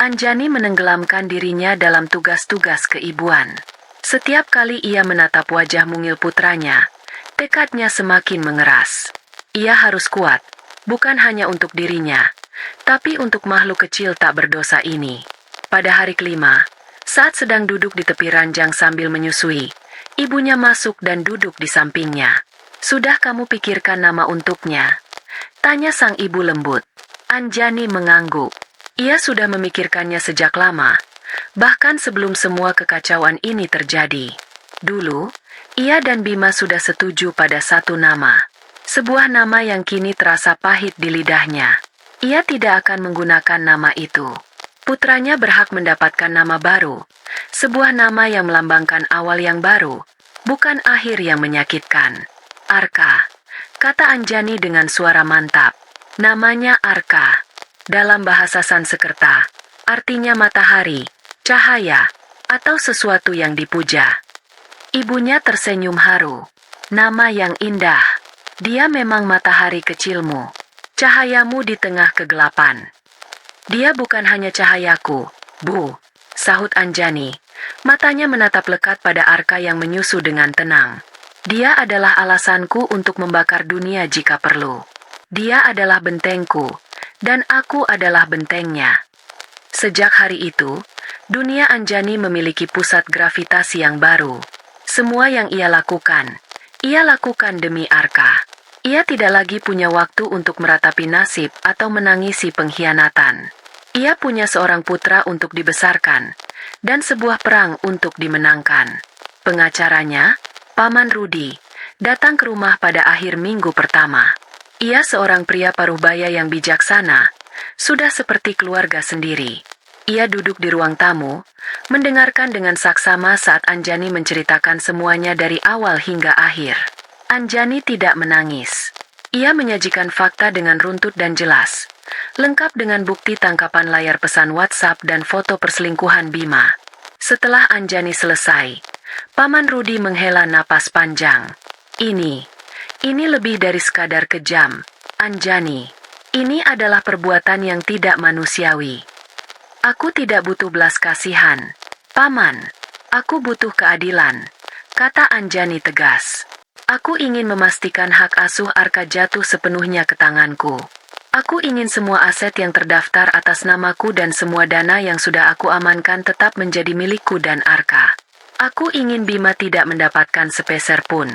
Anjani menenggelamkan dirinya dalam tugas-tugas keibuan. Setiap kali ia menatap wajah mungil putranya, tekadnya semakin mengeras. Ia harus kuat, bukan hanya untuk dirinya, tapi untuk makhluk kecil tak berdosa ini. Pada hari kelima, saat sedang duduk di tepi ranjang sambil menyusui, ibunya masuk dan duduk di sampingnya. "Sudah kamu pikirkan nama untuknya?" tanya sang ibu lembut. Anjani mengangguk. Ia sudah memikirkannya sejak lama, bahkan sebelum semua kekacauan ini terjadi. Dulu, ia dan Bima sudah setuju pada satu nama. Sebuah nama yang kini terasa pahit di lidahnya. Ia tidak akan menggunakan nama itu. Putranya berhak mendapatkan nama baru. Sebuah nama yang melambangkan awal yang baru, bukan akhir yang menyakitkan. "Arka," kata Anjani dengan suara mantap. Namanya Arka. Dalam bahasa Sanskerta, artinya matahari, cahaya, atau sesuatu yang dipuja. Ibunya tersenyum haru. "Nama yang indah. Dia memang matahari kecilmu. Cahayamu di tengah kegelapan." "Dia bukan hanya cahayaku, Bu," sahut Anjani. Matanya menatap lekat pada Arka yang menyusu dengan tenang. "Dia adalah alasanku untuk membakar dunia jika perlu. Dia adalah bentengku, dan aku adalah bentengnya." Sejak hari itu, dunia Anjani memiliki pusat gravitasi yang baru. Semua yang ia lakukan demi Arka. Ia tidak lagi punya waktu untuk meratapi nasib atau menangisi pengkhianatan. Ia punya seorang putra untuk dibesarkan, dan sebuah perang untuk dimenangkan. Pengacaranya, Paman Rudi, datang ke rumah pada akhir minggu pertama. Ia seorang pria parubaya yang bijaksana, sudah seperti keluarga sendiri. Ia duduk di ruang tamu, mendengarkan dengan saksama saat Anjani menceritakan semuanya dari awal hingga akhir. Anjani tidak menangis. Ia menyajikan fakta dengan runtut dan jelas, lengkap dengan bukti tangkapan layar pesan WhatsApp dan foto perselingkuhan Bima. Setelah Anjani selesai, Paman Rudi menghela napas panjang. Ini lebih dari sekadar kejam, Anjani. Ini adalah perbuatan yang tidak manusiawi. Aku tidak butuh belas kasihan, Paman. Aku butuh keadilan, kata Anjani tegas. Aku ingin memastikan hak asuh Arka jatuh sepenuhnya ke tanganku. Aku ingin semua aset yang terdaftar atas namaku dan semua dana yang sudah aku amankan tetap menjadi milikku dan Arka. Aku ingin Bima tidak mendapatkan sepeser pun.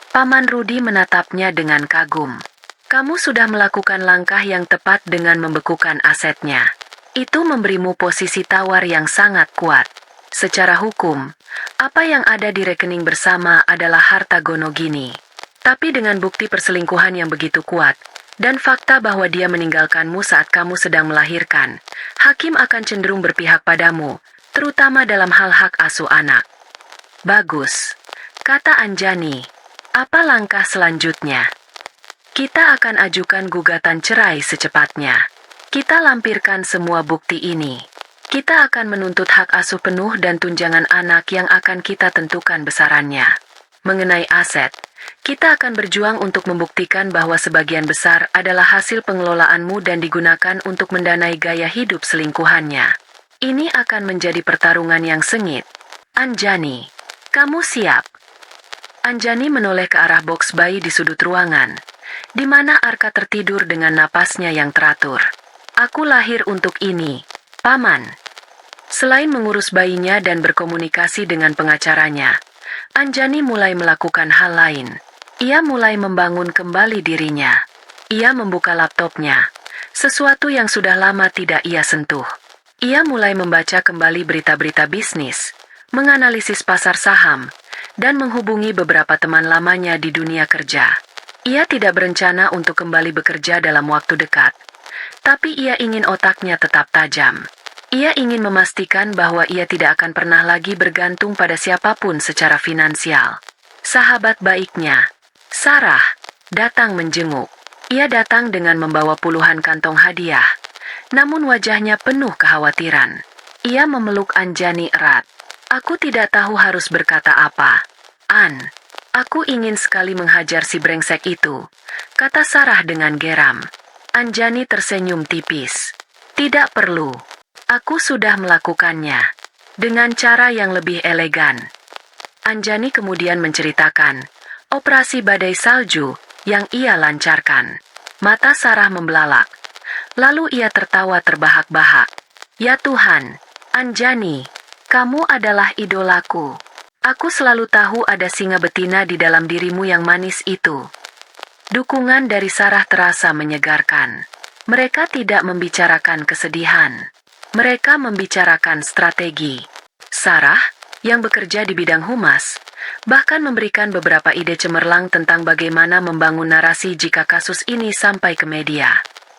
Paman Rudi menatapnya dengan kagum. Kamu sudah melakukan langkah yang tepat dengan membekukan asetnya. Itu memberimu posisi tawar yang sangat kuat. Secara hukum, apa yang ada di rekening bersama adalah harta Gonogini. Tapi dengan bukti perselingkuhan yang begitu kuat, dan fakta bahwa dia meninggalkanmu saat kamu sedang melahirkan, hakim akan cenderung berpihak padamu, terutama dalam hal hak asuh anak. Bagus, kata Anjani. Apa langkah selanjutnya? Kita akan ajukan gugatan cerai secepatnya. Kita lampirkan semua bukti ini. Kita akan menuntut hak asuh penuh dan tunjangan anak yang akan kita tentukan besarannya. Mengenai aset, kita akan berjuang untuk membuktikan bahwa sebagian besar adalah hasil pengelolaanmu dan digunakan untuk mendanai gaya hidup selingkuhannya. Ini akan menjadi pertarungan yang sengit. Anjani, kamu siap? Anjani menoleh ke arah box bayi di sudut ruangan, di mana Arka tertidur dengan napasnya yang teratur. Aku lahir untuk ini, Paman. Selain mengurus bayinya dan berkomunikasi dengan pengacaranya, Anjani mulai melakukan hal lain. Ia mulai membangun kembali dirinya. Ia membuka laptopnya, sesuatu yang sudah lama tidak ia sentuh. Ia mulai membaca kembali berita-berita bisnis, menganalisis pasar saham, dan menghubungi beberapa teman lamanya di dunia kerja. Ia tidak berencana untuk kembali bekerja dalam waktu dekat, tapi ia ingin otaknya tetap tajam. Ia ingin memastikan bahwa ia tidak akan pernah lagi bergantung pada siapapun secara finansial. Sahabat baiknya, Sarah, datang menjenguk. Ia datang dengan membawa puluhan kantong hadiah, namun wajahnya penuh kekhawatiran. Ia memeluk Anjani erat. Aku tidak tahu harus berkata apa. An, aku ingin sekali menghajar si brengsek itu, kata Sarah dengan geram. Anjani tersenyum tipis. Tidak perlu. Aku sudah melakukannya. Dengan cara yang lebih elegan. Anjani kemudian menceritakan operasi badai salju yang ia lancarkan. Mata Sarah membelalak. Lalu ia tertawa terbahak-bahak. Ya Tuhan, Anjani, kamu adalah idolaku. Aku selalu tahu ada singa betina di dalam dirimu yang manis itu. Dukungan dari Sarah terasa menyegarkan. Mereka tidak membicarakan kesedihan. Mereka membicarakan strategi. Sarah, yang bekerja di bidang humas, bahkan memberikan beberapa ide cemerlang tentang bagaimana membangun narasi jika kasus ini sampai ke media.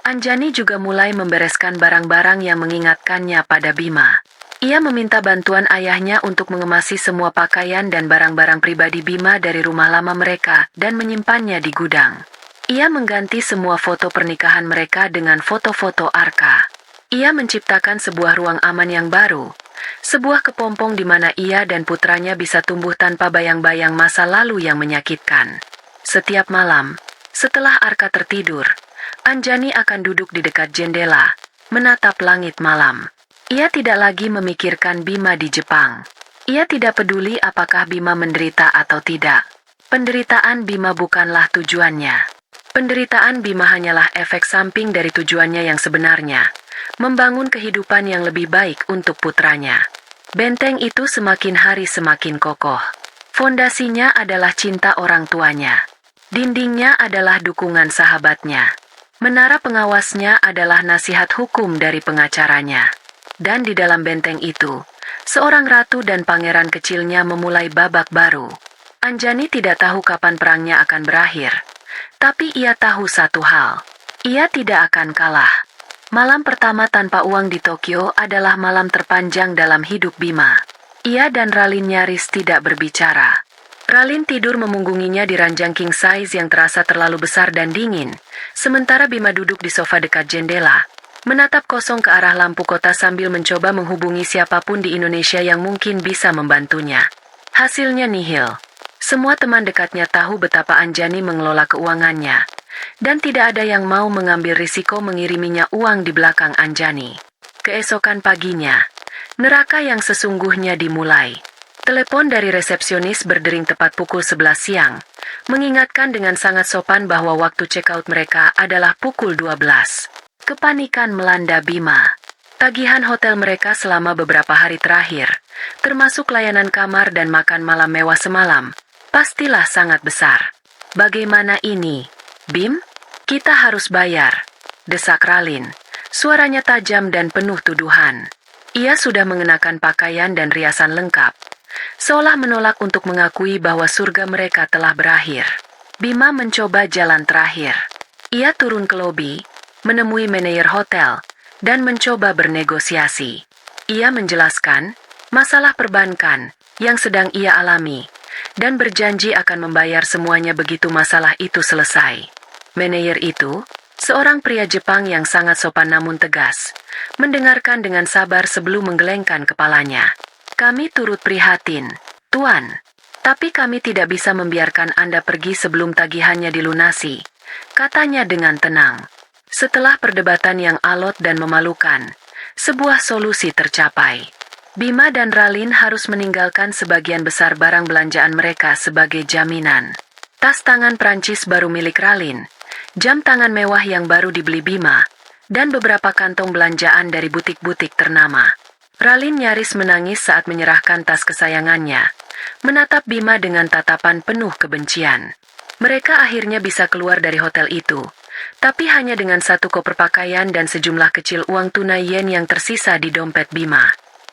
Anjani juga mulai membereskan barang-barang yang mengingatkannya pada Bima. Ia meminta bantuan ayahnya untuk mengemasi semua pakaian dan barang-barang pribadi Bima dari rumah lama mereka dan menyimpannya di gudang. Ia mengganti semua foto pernikahan mereka dengan foto-foto Arka. Ia menciptakan sebuah ruang aman yang baru, sebuah kepompong di mana ia dan putranya bisa tumbuh tanpa bayang-bayang masa lalu yang menyakitkan. Setiap malam, setelah Arka tertidur, Anjani akan duduk di dekat jendela, menatap langit malam. Ia tidak lagi memikirkan Bima di Jepang. Ia tidak peduli apakah Bima menderita atau tidak. Penderitaan Bima bukanlah tujuannya. Penderitaan Bima hanyalah efek samping dari tujuannya yang sebenarnya, membangun kehidupan yang lebih baik untuk putranya. Benteng itu semakin hari semakin kokoh. Fondasinya adalah cinta orang tuanya. Dindingnya adalah dukungan sahabatnya. Menara pengawasnya adalah nasihat hukum dari pengacaranya. Dan di dalam benteng itu, seorang ratu dan pangeran kecilnya memulai babak baru. Anjani tidak tahu kapan perangnya akan berakhir. Tapi ia tahu satu hal. Ia tidak akan kalah. Malam pertama tanpa uang di Tokyo adalah malam terpanjang dalam hidup Bima. Ia dan Ralin nyaris tidak berbicara. Ralin tidur memunggunginya di ranjang king size yang terasa terlalu besar dan dingin, sementara Bima duduk di sofa dekat jendela, menatap kosong ke arah lampu kota sambil mencoba menghubungi siapapun di Indonesia yang mungkin bisa membantunya. Hasilnya nihil. Semua teman dekatnya tahu betapa Anjani mengelola keuangannya, dan tidak ada yang mau mengambil risiko mengiriminya uang di belakang Anjani. Keesokan paginya, neraka yang sesungguhnya dimulai. Telepon dari resepsionis berdering tepat pukul 11 siang, mengingatkan dengan sangat sopan bahwa waktu check-out mereka adalah pukul 12. Kepanikan melanda Bima. Tagihan hotel mereka selama beberapa hari terakhir, termasuk layanan kamar dan makan malam mewah semalam, pastilah sangat besar. Bagaimana ini, Bim? Kita harus bayar, desak Ralin. Suaranya tajam dan penuh tuduhan. Ia sudah mengenakan pakaian dan riasan lengkap, seolah menolak untuk mengakui bahwa surga mereka telah berakhir. Bima mencoba jalan terakhir. Ia turun ke lobi, menemui manajer hotel, dan mencoba bernegosiasi. Ia menjelaskan masalah perbankan yang sedang ia alami, dan berjanji akan membayar semuanya begitu masalah itu selesai. Manajer itu, seorang pria Jepang yang sangat sopan namun tegas, mendengarkan dengan sabar sebelum menggelengkan kepalanya. Kami turut prihatin, Tuan. Tapi kami tidak bisa membiarkan Anda pergi sebelum tagihannya dilunasi, katanya dengan tenang. Setelah perdebatan yang alot dan memalukan, sebuah solusi tercapai. Bima dan Ralin harus meninggalkan sebagian besar barang belanjaan mereka sebagai jaminan. Tas tangan Prancis baru milik Ralin, jam tangan mewah yang baru dibeli Bima, dan beberapa kantong belanjaan dari butik-butik ternama. Ralin nyaris menangis saat menyerahkan tas kesayangannya, menatap Bima dengan tatapan penuh kebencian. Mereka akhirnya bisa keluar dari hotel itu, tapi hanya dengan satu koper pakaian dan sejumlah kecil uang tunai yen yang tersisa di dompet Bima.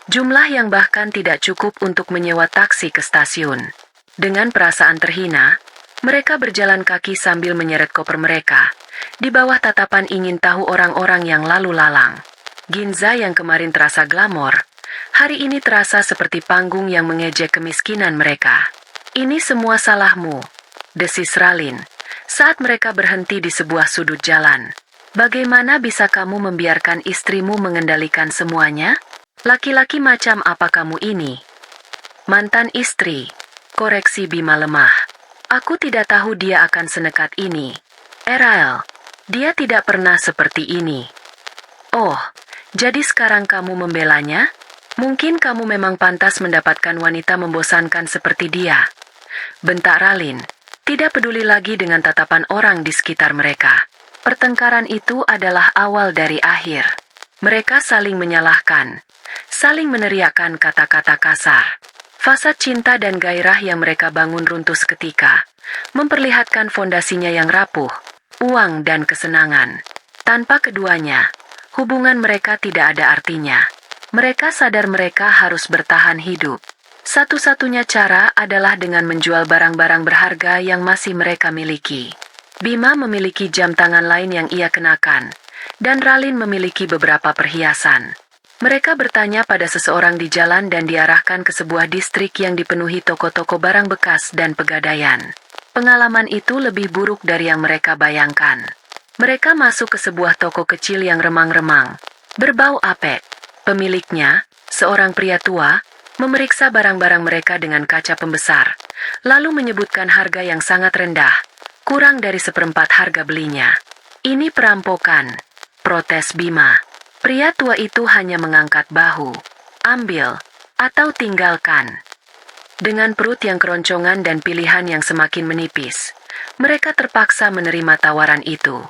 Jumlah yang bahkan tidak cukup untuk menyewa taksi ke stasiun. Dengan perasaan terhina, mereka berjalan kaki sambil menyeret koper mereka, di bawah tatapan ingin tahu orang-orang yang lalu lalang. Ginza yang kemarin terasa glamor, hari ini terasa seperti panggung yang mengejek kemiskinan mereka. Ini semua salahmu, desis Ralin, saat mereka berhenti di sebuah sudut jalan. Bagaimana bisa kamu membiarkan istrimu mengendalikan semuanya? Laki-laki macam apa kamu ini? Mantan istri, koreksi Bima lemah. Aku tidak tahu dia akan senekat ini. Erael, dia tidak pernah seperti ini. Oh, jadi sekarang kamu membelanya? Mungkin kamu memang pantas mendapatkan wanita membosankan seperti dia. Bentak Ralin, tidak peduli lagi dengan tatapan orang di sekitar mereka. Pertengkaran itu adalah awal dari akhir. Mereka saling menyalahkan, saling meneriakkan kata-kata kasar. Fasad cinta dan gairah yang mereka bangun runtuh seketika, memperlihatkan fondasinya yang rapuh, uang dan kesenangan. Tanpa keduanya, hubungan mereka tidak ada artinya. Mereka sadar mereka harus bertahan hidup. Satu-satunya cara adalah dengan menjual barang-barang berharga yang masih mereka miliki. Bima memiliki jam tangan lain yang ia kenakan, dan Ralin memiliki beberapa perhiasan. Mereka bertanya pada seseorang di jalan dan diarahkan ke sebuah distrik yang dipenuhi toko-toko barang bekas dan pegadaian. Pengalaman itu lebih buruk dari yang mereka bayangkan. Mereka masuk ke sebuah toko kecil yang remang-remang, berbau apek. Pemiliknya, seorang pria tua, memeriksa barang-barang mereka dengan kaca pembesar, lalu menyebutkan harga yang sangat rendah, kurang dari seperempat harga belinya. Ini perampokan, protes Bima. Pria tua itu hanya mengangkat bahu. Ambil, atau tinggalkan. Dengan perut yang keroncongan dan pilihan yang semakin menipis, mereka terpaksa menerima tawaran itu.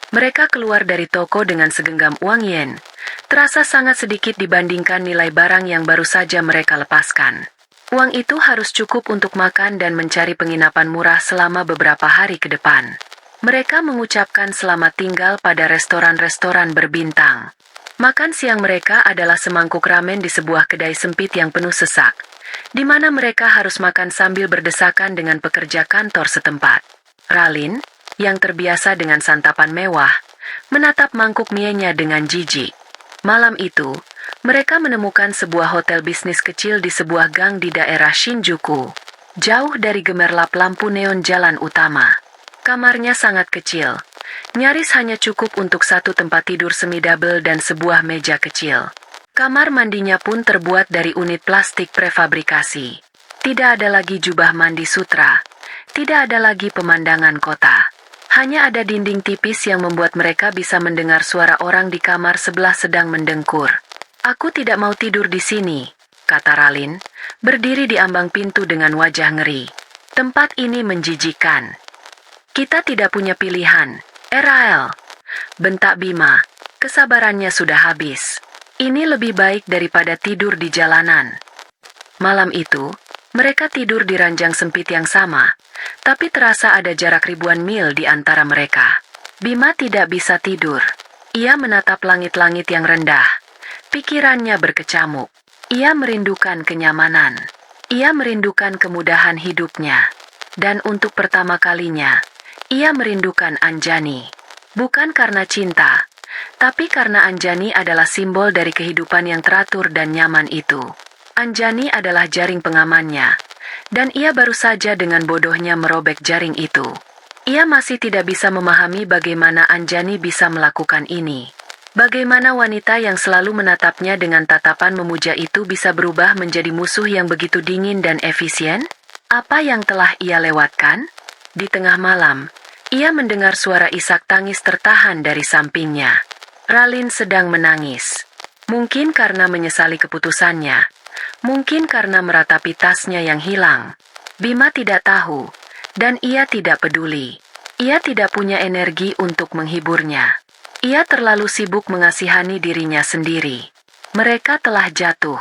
Mereka keluar dari toko dengan segenggam uang yen, terasa sangat sedikit dibandingkan nilai barang yang baru saja mereka lepaskan. Uang itu harus cukup untuk makan dan mencari penginapan murah selama beberapa hari ke depan. Mereka mengucapkan selamat tinggal pada restoran-restoran berbintang. Makan siang mereka adalah semangkuk ramen di sebuah kedai sempit yang penuh sesak, di mana mereka harus makan sambil berdesakan dengan pekerja kantor setempat. Ralin, yang terbiasa dengan santapan mewah, menatap mangkuk mie-nya dengan jijik. Malam itu, mereka menemukan sebuah hotel bisnis kecil di sebuah gang di daerah Shinjuku, jauh dari gemerlap lampu neon jalan utama. Kamarnya sangat kecil, nyaris hanya cukup untuk satu tempat tidur semi double dan sebuah meja kecil. Kamar mandinya pun terbuat dari unit plastik prefabrikasi. Tidak ada lagi jubah mandi sutra, tidak ada lagi pemandangan kota. Hanya ada dinding tipis yang membuat mereka bisa mendengar suara orang di kamar sebelah sedang mendengkur. Aku tidak mau tidur di sini, kata Ralin, berdiri di ambang pintu dengan wajah ngeri. Tempat ini menjijikan. Kita tidak punya pilihan, Erael. Bentak Bima, kesabarannya sudah habis. Ini lebih baik daripada tidur di jalanan. Malam itu, mereka tidur di ranjang sempit yang sama, tapi terasa ada jarak ribuan mil di antara mereka. Bima tidak bisa tidur. Ia menatap langit-langit yang rendah. Pikirannya berkecamuk. Ia merindukan kenyamanan. Ia merindukan kemudahan hidupnya. Dan untuk pertama kalinya, ia merindukan Anjani. Bukan karena cinta, tapi karena Anjani adalah simbol dari kehidupan yang teratur dan nyaman itu. Anjani adalah jaring pengamannya, dan ia baru saja dengan bodohnya merobek jaring itu. Ia masih tidak bisa memahami bagaimana Anjani bisa melakukan ini. Bagaimana wanita yang selalu menatapnya dengan tatapan memuja itu bisa berubah menjadi musuh yang begitu dingin dan efisien? Apa yang telah ia lewatkan? Di tengah malam, ia mendengar suara isak tangis tertahan dari sampingnya. Ralin sedang menangis. Mungkin karena menyesali keputusannya. Mungkin karena meratapi tasnya yang hilang. Bima tidak tahu, dan ia tidak peduli. Ia tidak punya energi untuk menghiburnya. Ia terlalu sibuk mengasihani dirinya sendiri. Mereka telah jatuh.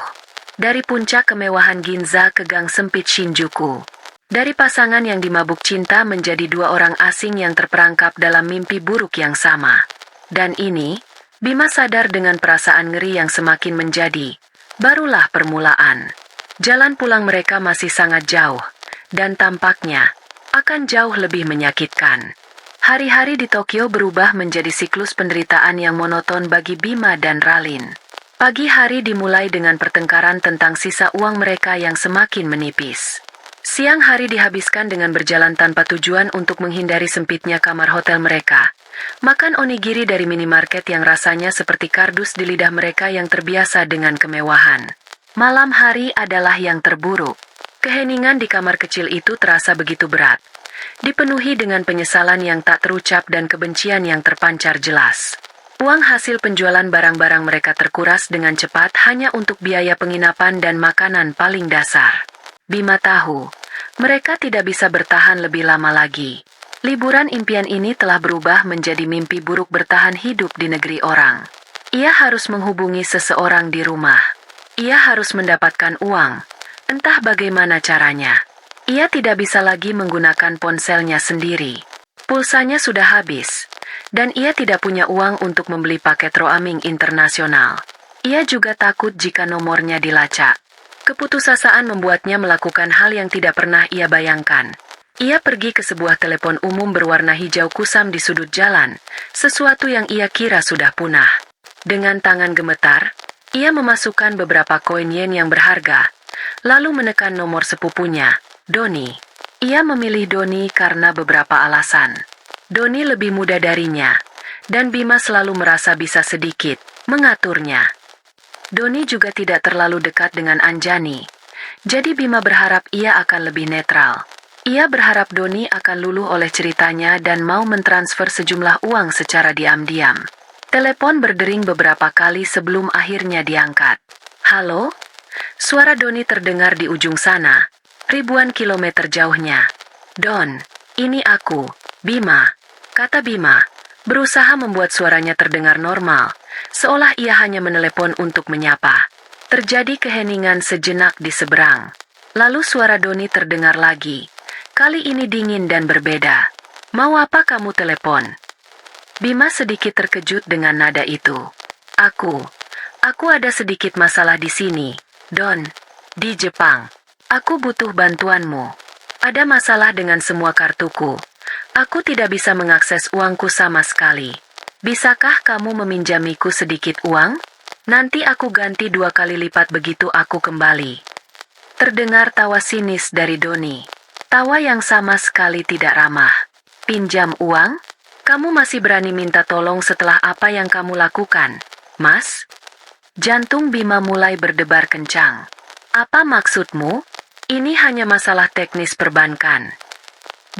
Dari puncak kemewahan Ginza ke gang sempit Shinjuku. Dari pasangan yang dimabuk cinta menjadi dua orang asing yang terperangkap dalam mimpi buruk yang sama. Dan ini, Bima sadar dengan perasaan ngeri yang semakin menjadi. Barulah permulaan. Jalan pulang mereka masih sangat jauh, dan tampaknya akan jauh lebih menyakitkan. Hari-hari di Tokyo berubah menjadi siklus penderitaan yang monoton bagi Bima dan Ralin. Pagi hari dimulai dengan pertengkaran tentang sisa uang mereka yang semakin menipis. Siang hari dihabiskan dengan berjalan tanpa tujuan untuk menghindari sempitnya kamar hotel mereka. Makan onigiri dari minimarket yang rasanya seperti kardus di lidah mereka yang terbiasa dengan kemewahan. Malam hari adalah yang terburuk. Keheningan di kamar kecil itu terasa begitu berat. Dipenuhi dengan penyesalan yang tak terucap dan kebencian yang terpancar jelas. Uang hasil penjualan barang-barang mereka terkuras dengan cepat hanya untuk biaya penginapan dan makanan paling dasar. Bima tahu, mereka tidak bisa bertahan lebih lama lagi. Liburan impian ini telah berubah menjadi mimpi buruk bertahan hidup di negeri orang. Ia harus menghubungi seseorang di rumah. Ia harus mendapatkan uang. Entah bagaimana caranya. Ia tidak bisa lagi menggunakan ponselnya sendiri. Pulsanya sudah habis. Dan ia tidak punya uang untuk membeli paket roaming internasional. Ia juga takut jika nomornya dilacak. Keputusasaan membuatnya melakukan hal yang tidak pernah ia bayangkan. Ia pergi ke sebuah telepon umum berwarna hijau kusam di sudut jalan, sesuatu yang ia kira sudah punah. Dengan tangan gemetar, ia memasukkan beberapa koin yen yang berharga, lalu menekan nomor sepupunya, Doni. Ia memilih Doni karena beberapa alasan. Doni lebih muda darinya, dan Bima selalu merasa bisa sedikit mengaturnya. Doni juga tidak terlalu dekat dengan Anjani, jadi Bima berharap ia akan lebih netral. Ia berharap Doni akan luluh oleh ceritanya dan mau mentransfer sejumlah uang secara diam-diam. Telepon berdering beberapa kali sebelum akhirnya diangkat. Halo? Suara Doni terdengar di ujung sana, ribuan kilometer jauhnya. Don, ini aku, Bima, kata Bima, berusaha membuat suaranya terdengar normal, seolah ia hanya menelepon untuk menyapa. Terjadi keheningan sejenak di seberang. Lalu suara Doni terdengar lagi. Kali ini dingin dan berbeda. Mau apa kamu telepon? Bima sedikit terkejut dengan nada itu. Aku ada sedikit masalah di sini, Don. Di Jepang. Aku butuh bantuanmu. Ada masalah dengan semua kartuku. Aku tidak bisa mengakses uangku sama sekali. Bisakah kamu meminjamiku sedikit uang? Nanti aku ganti 2 kali lipat begitu aku kembali. Terdengar tawa sinis dari Doni. Tawa yang sama sekali tidak ramah. Pinjam uang? Kamu masih berani minta tolong setelah apa yang kamu lakukan, Mas? Jantung Bima mulai berdebar kencang. Apa maksudmu? Ini hanya masalah teknis perbankan.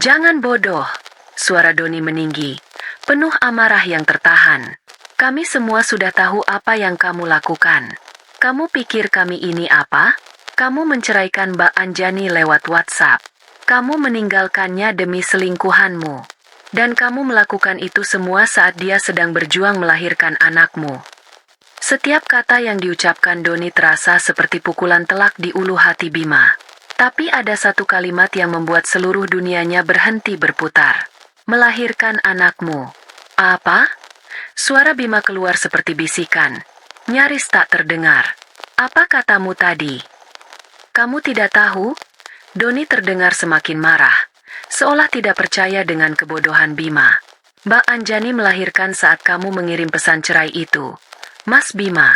Jangan bodoh, suara Doni meninggi, penuh amarah yang tertahan. Kami semua sudah tahu apa yang kamu lakukan. Kamu pikir kami ini apa? Kamu menceraikan Mbak Anjani lewat WhatsApp. Kamu meninggalkannya demi selingkuhanmu. Dan kamu melakukan itu semua saat dia sedang berjuang melahirkan anakmu. Setiap kata yang diucapkan Doni terasa seperti pukulan telak di ulu hati Bima. Tapi ada satu kalimat yang membuat seluruh dunianya berhenti berputar. Melahirkan anakmu. Apa? Suara Bima keluar seperti bisikan. Nyaris tak terdengar. Apa katamu tadi? Kamu tidak tahu? Doni terdengar semakin marah. Seolah tidak percaya dengan kebodohan Bima. Mbak Anjani melahirkan saat kamu mengirim pesan cerai itu. Mas Bima,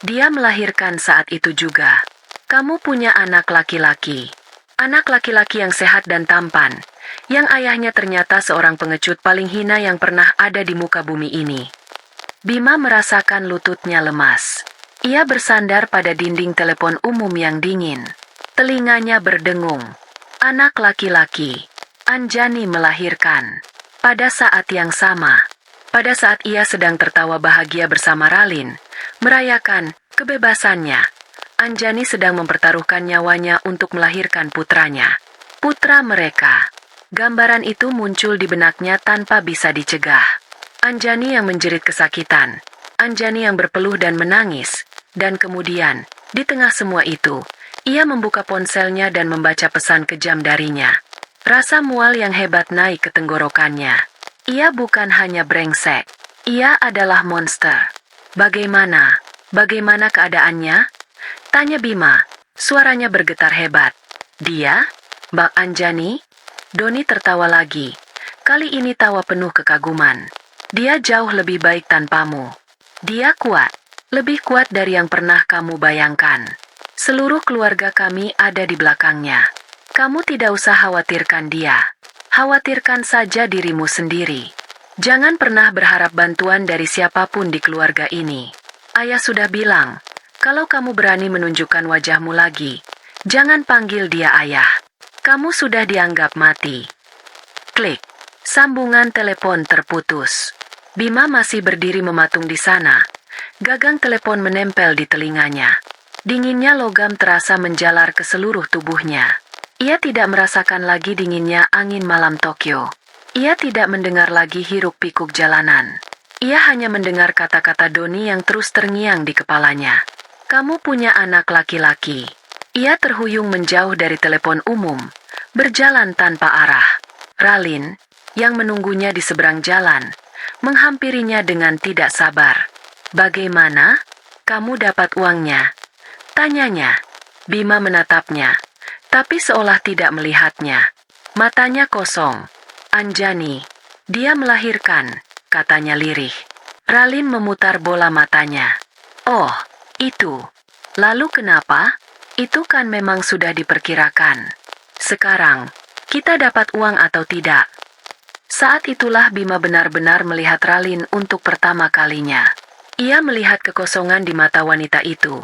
dia melahirkan saat itu juga. Kamu punya anak laki-laki. Anak laki-laki yang sehat dan tampan. Yang ayahnya ternyata seorang pengecut paling hina yang pernah ada di muka bumi ini. Bima merasakan lututnya lemas. Ia bersandar pada dinding telepon umum yang dingin. Telinganya berdengung. Anak laki-laki. Anjani melahirkan. Pada saat yang sama. Pada saat ia sedang tertawa bahagia bersama Ralin, merayakan kebebasannya, Anjani sedang mempertaruhkan nyawanya untuk melahirkan putranya. Putra mereka. Gambaran itu muncul di benaknya tanpa bisa dicegah. Anjani yang menjerit kesakitan. Anjani yang berpeluh dan menangis. Dan kemudian, di tengah semua itu, ia membuka ponselnya dan membaca pesan kejam darinya. Rasa mual yang hebat naik ke tenggorokannya. Ia bukan hanya brengsek. Ia adalah monster. Bagaimana? Bagaimana keadaannya? Tanya Bima. Suaranya bergetar hebat. Dia? Mbak Anjani? Doni tertawa lagi. Kali ini tawa penuh kekaguman. Dia jauh lebih baik tanpamu. Dia kuat. Lebih kuat dari yang pernah kamu bayangkan. Seluruh keluarga kami ada di belakangnya. Kamu tidak usah khawatirkan dia. Khawatirkan saja dirimu sendiri. Jangan pernah berharap bantuan dari siapapun di keluarga ini. Ayah sudah bilang, kalau kamu berani menunjukkan wajahmu lagi, jangan panggil dia ayah. Kamu sudah dianggap mati. Klik. Sambungan telepon terputus. Bima masih berdiri mematung di sana. Gagang telepon menempel di telinganya. Dinginnya logam terasa menjalar ke seluruh tubuhnya. Ia tidak merasakan lagi dinginnya angin malam Tokyo. Ia tidak mendengar lagi hiruk-pikuk jalanan. Ia hanya mendengar kata-kata Doni yang terus terngiang di kepalanya. Kamu punya anak laki-laki. Ia terhuyung menjauh dari telepon umum, berjalan tanpa arah. Ralin, yang menunggunya di seberang jalan, menghampirinya dengan tidak sabar. Bagaimana? Kamu dapat uangnya? Tanyanya. Bima menatapnya, tapi seolah tidak melihatnya. Matanya kosong. Anjani. Dia melahirkan, katanya lirih. Ralin memutar bola matanya. Oh, itu. Lalu kenapa? Itu kan memang sudah diperkirakan. Sekarang, kita dapat uang atau tidak? Saat itulah Bima benar-benar melihat Ralin untuk pertama kalinya. Ia melihat kekosongan di mata wanita itu,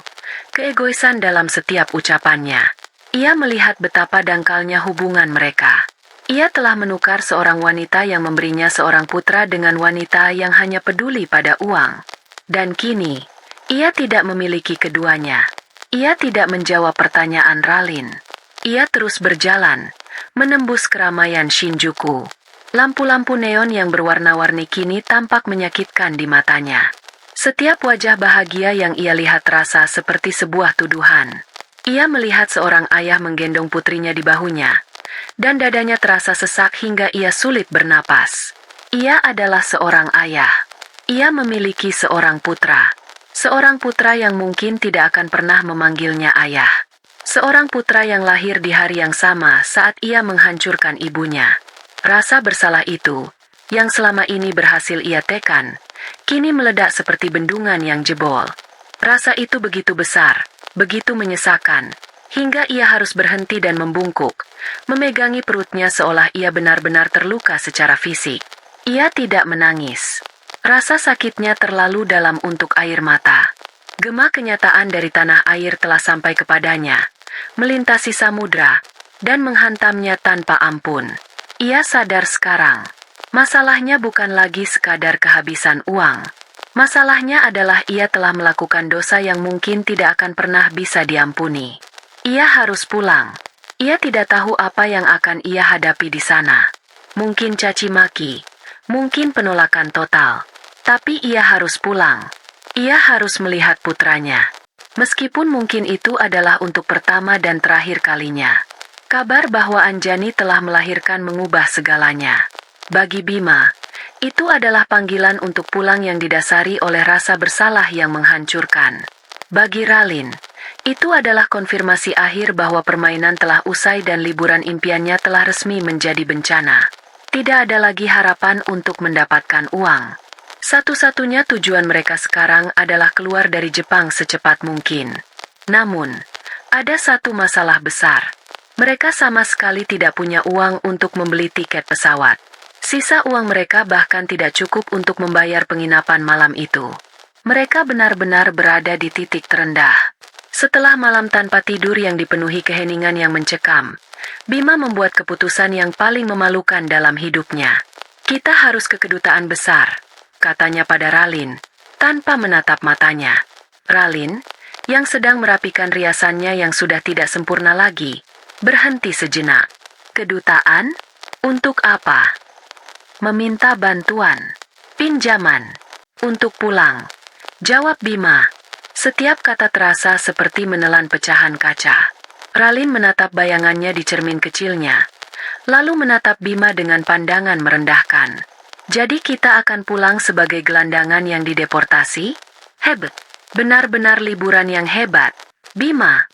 keegoisan dalam setiap ucapannya. Ia melihat betapa dangkalnya hubungan mereka. Ia telah menukar seorang wanita yang memberinya seorang putra dengan wanita yang hanya peduli pada uang. Dan kini, ia tidak memiliki keduanya. Ia tidak menjawab pertanyaan Ralin. Ia terus berjalan, menembus keramaian Shinjuku. Lampu-lampu neon yang berwarna-warni kini tampak menyakitkan di matanya. Setiap wajah bahagia yang ia lihat terasa seperti sebuah tuduhan. Ia melihat seorang ayah menggendong putrinya di bahunya, dan dadanya terasa sesak hingga ia sulit bernapas. Ia adalah seorang ayah. Ia memiliki seorang putra. Seorang putra yang mungkin tidak akan pernah memanggilnya ayah. Seorang putra yang lahir di hari yang sama saat ia menghancurkan ibunya. Rasa bersalah itu, yang selama ini berhasil ia tekan, kini meledak seperti bendungan yang jebol. Rasa itu begitu besar, begitu menyesakan, hingga ia harus berhenti dan membungkuk, memegangi perutnya seolah ia benar-benar terluka secara fisik. Ia tidak menangis. Rasa sakitnya terlalu dalam untuk air mata. Gema kenyataan dari tanah air telah sampai kepadanya, melintasi samudra, dan menghantamnya tanpa ampun. Ia sadar sekarang. Masalahnya bukan lagi sekadar kehabisan uang. Masalahnya adalah ia telah melakukan dosa yang mungkin tidak akan pernah bisa diampuni. Ia harus pulang. Ia tidak tahu apa yang akan ia hadapi di sana. Mungkin caci maki, mungkin penolakan total. Tapi ia harus pulang. Ia harus melihat putranya. Meskipun mungkin itu adalah untuk pertama dan terakhir kalinya. Kabar bahwa Anjani telah melahirkan mengubah segalanya. Bagi Bima, itu adalah panggilan untuk pulang yang didasari oleh rasa bersalah yang menghancurkan. Bagi Ralin, itu adalah konfirmasi akhir bahwa permainan telah usai dan liburan impiannya telah resmi menjadi bencana. Tidak ada lagi harapan untuk mendapatkan uang. Satu-satunya tujuan mereka sekarang adalah keluar dari Jepang secepat mungkin. Namun, ada satu masalah besar. Mereka sama sekali tidak punya uang untuk membeli tiket pesawat. Sisa uang mereka bahkan tidak cukup untuk membayar penginapan malam itu. Mereka benar-benar berada di titik terendah. Setelah malam tanpa tidur yang dipenuhi keheningan yang mencekam, Bima membuat keputusan yang paling memalukan dalam hidupnya. Kita harus ke kedutaan besar, katanya pada Ralin, tanpa menatap matanya. Ralin, yang sedang merapikan riasannya yang sudah tidak sempurna lagi, berhenti sejenak. Kedutaan? Untuk apa? Meminta bantuan. Pinjaman. Untuk pulang. Jawab Bima. Setiap kata terasa seperti menelan pecahan kaca. Ralin menatap bayangannya di cermin kecilnya. Lalu menatap Bima dengan pandangan merendahkan. Jadi kita akan pulang sebagai gelandangan yang dideportasi? Hebat. Benar-benar liburan yang hebat. Bima.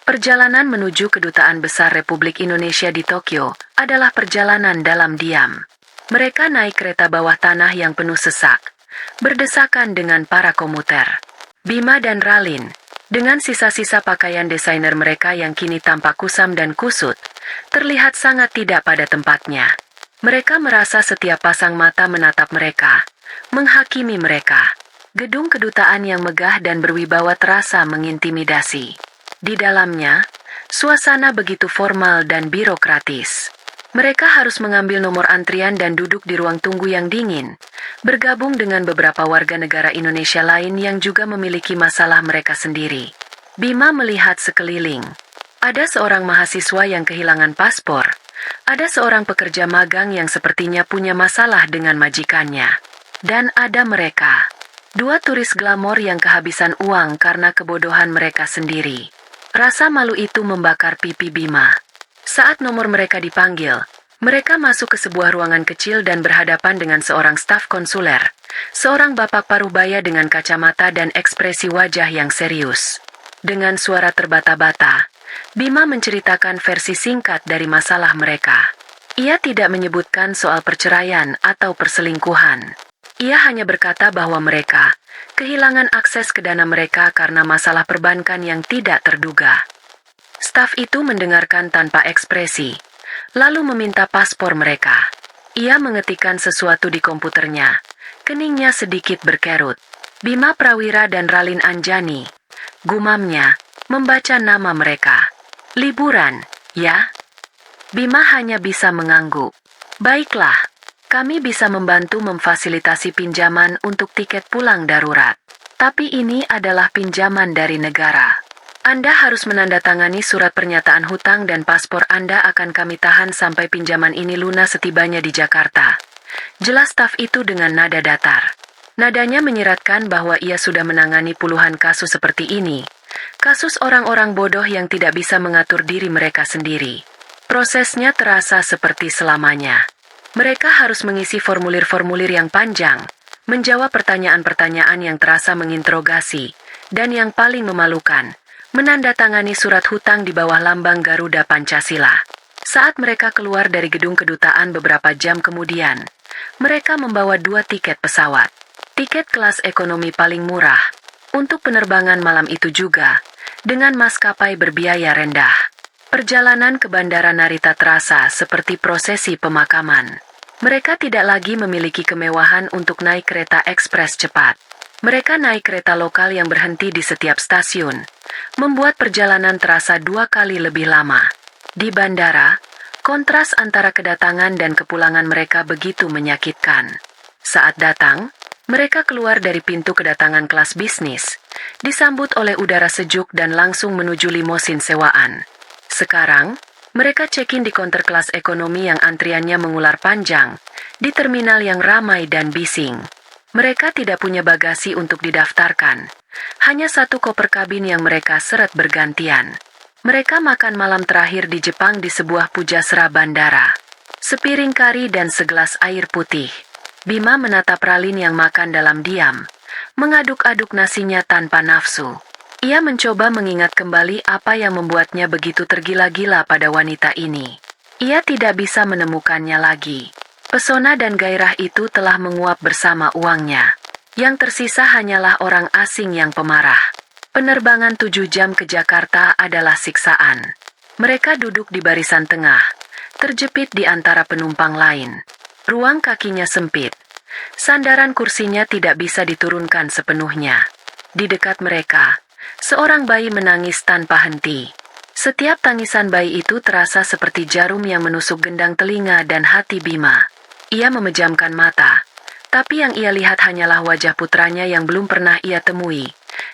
Perjalanan menuju Kedutaan Besar Republik Indonesia di Tokyo adalah perjalanan dalam diam. Mereka naik kereta bawah tanah yang penuh sesak, berdesakan dengan para komuter. Bima dan Ralin, dengan sisa-sisa pakaian desainer mereka yang kini tampak kusam dan kusut, terlihat sangat tidak pada tempatnya. Mereka merasa setiap pasang mata menatap mereka, menghakimi mereka. Gedung kedutaan yang megah dan berwibawa terasa mengintimidasi. Di dalamnya, suasana begitu formal dan birokratis. Mereka harus mengambil nomor antrian dan duduk di ruang tunggu yang dingin, bergabung dengan beberapa warga negara Indonesia lain yang juga memiliki masalah mereka sendiri. Bima melihat sekeliling. Ada seorang mahasiswa yang kehilangan paspor. Ada seorang pekerja magang yang sepertinya punya masalah dengan majikannya. Dan ada mereka. Dua turis glamor yang kehabisan uang karena kebodohan mereka sendiri. Rasa malu itu membakar pipi Bima. Saat nomor mereka dipanggil, mereka masuk ke sebuah ruangan kecil dan berhadapan dengan seorang staf konsuler. Seorang bapak parubaya dengan kacamata dan ekspresi wajah yang serius. Dengan suara terbata-bata, Bima menceritakan versi singkat dari masalah mereka. Ia tidak menyebutkan soal perceraian atau perselingkuhan. Ia hanya berkata bahwa mereka kehilangan akses ke dana mereka karena masalah perbankan yang tidak terduga. Staf itu mendengarkan tanpa ekspresi, lalu meminta paspor mereka. Ia mengetikkan sesuatu di komputernya. Keningnya sedikit berkerut. Bima Prawira dan Ralin Anjani, gumamnya, membaca nama mereka. Liburan, ya? Bima hanya bisa mengangguk. Baiklah. Kami bisa membantu memfasilitasi pinjaman untuk tiket pulang darurat. Tapi ini adalah pinjaman dari negara. Anda harus menandatangani surat pernyataan hutang dan paspor Anda akan kami tahan sampai pinjaman ini lunas setibanya di Jakarta. Jelas staf itu dengan nada datar. Nadanya menyiratkan bahwa ia sudah menangani puluhan kasus seperti ini. Kasus orang-orang bodoh yang tidak bisa mengatur diri mereka sendiri. Prosesnya terasa seperti selamanya. Mereka harus mengisi formulir-formulir yang panjang, menjawab pertanyaan-pertanyaan yang terasa menginterogasi, dan yang paling memalukan, menandatangani surat hutang di bawah lambang Garuda Pancasila. Saat mereka keluar dari gedung kedutaan beberapa jam kemudian, mereka membawa 2 tiket pesawat. Tiket kelas ekonomi paling murah, untuk penerbangan malam itu juga, dengan maskapai berbiaya rendah. Perjalanan ke Bandara Narita terasa seperti prosesi pemakaman. Mereka tidak lagi memiliki kemewahan untuk naik kereta ekspres cepat. Mereka naik kereta lokal yang berhenti di setiap stasiun, membuat perjalanan terasa 2 kali lebih lama. Di bandara, kontras antara kedatangan dan kepulangan mereka begitu menyakitkan. Saat datang, Mereka keluar dari pintu kedatangan kelas bisnis, disambut oleh udara sejuk dan langsung menuju limosin sewaan. Sekarang, mereka check-in di counter kelas ekonomi yang antriannya mengular panjang, di terminal yang ramai dan bising. Mereka tidak punya bagasi untuk didaftarkan. Hanya satu koper kabin yang mereka seret bergantian. Mereka makan malam terakhir di Jepang di sebuah pujasera bandara. Sepiring kari dan segelas air putih. Bima menatap Ralin yang makan dalam diam, mengaduk-aduk nasinya tanpa nafsu. Ia mencoba mengingat kembali apa yang membuatnya begitu tergila-gila pada wanita ini. Ia tidak bisa menemukannya lagi. Pesona dan gairah itu telah menguap bersama uangnya. Yang tersisa hanyalah orang asing yang pemarah. Penerbangan 7 jam ke Jakarta adalah siksaan. Mereka duduk di barisan tengah, terjepit di antara penumpang lain. Ruang kakinya sempit. Sandaran kursinya tidak bisa diturunkan sepenuhnya. Di dekat mereka, seorang bayi menangis tanpa henti. Setiap tangisan bayi itu terasa seperti jarum yang menusuk gendang telinga dan hati Bima. Ia memejamkan mata, tapi yang ia lihat hanyalah wajah putranya yang belum pernah ia temui,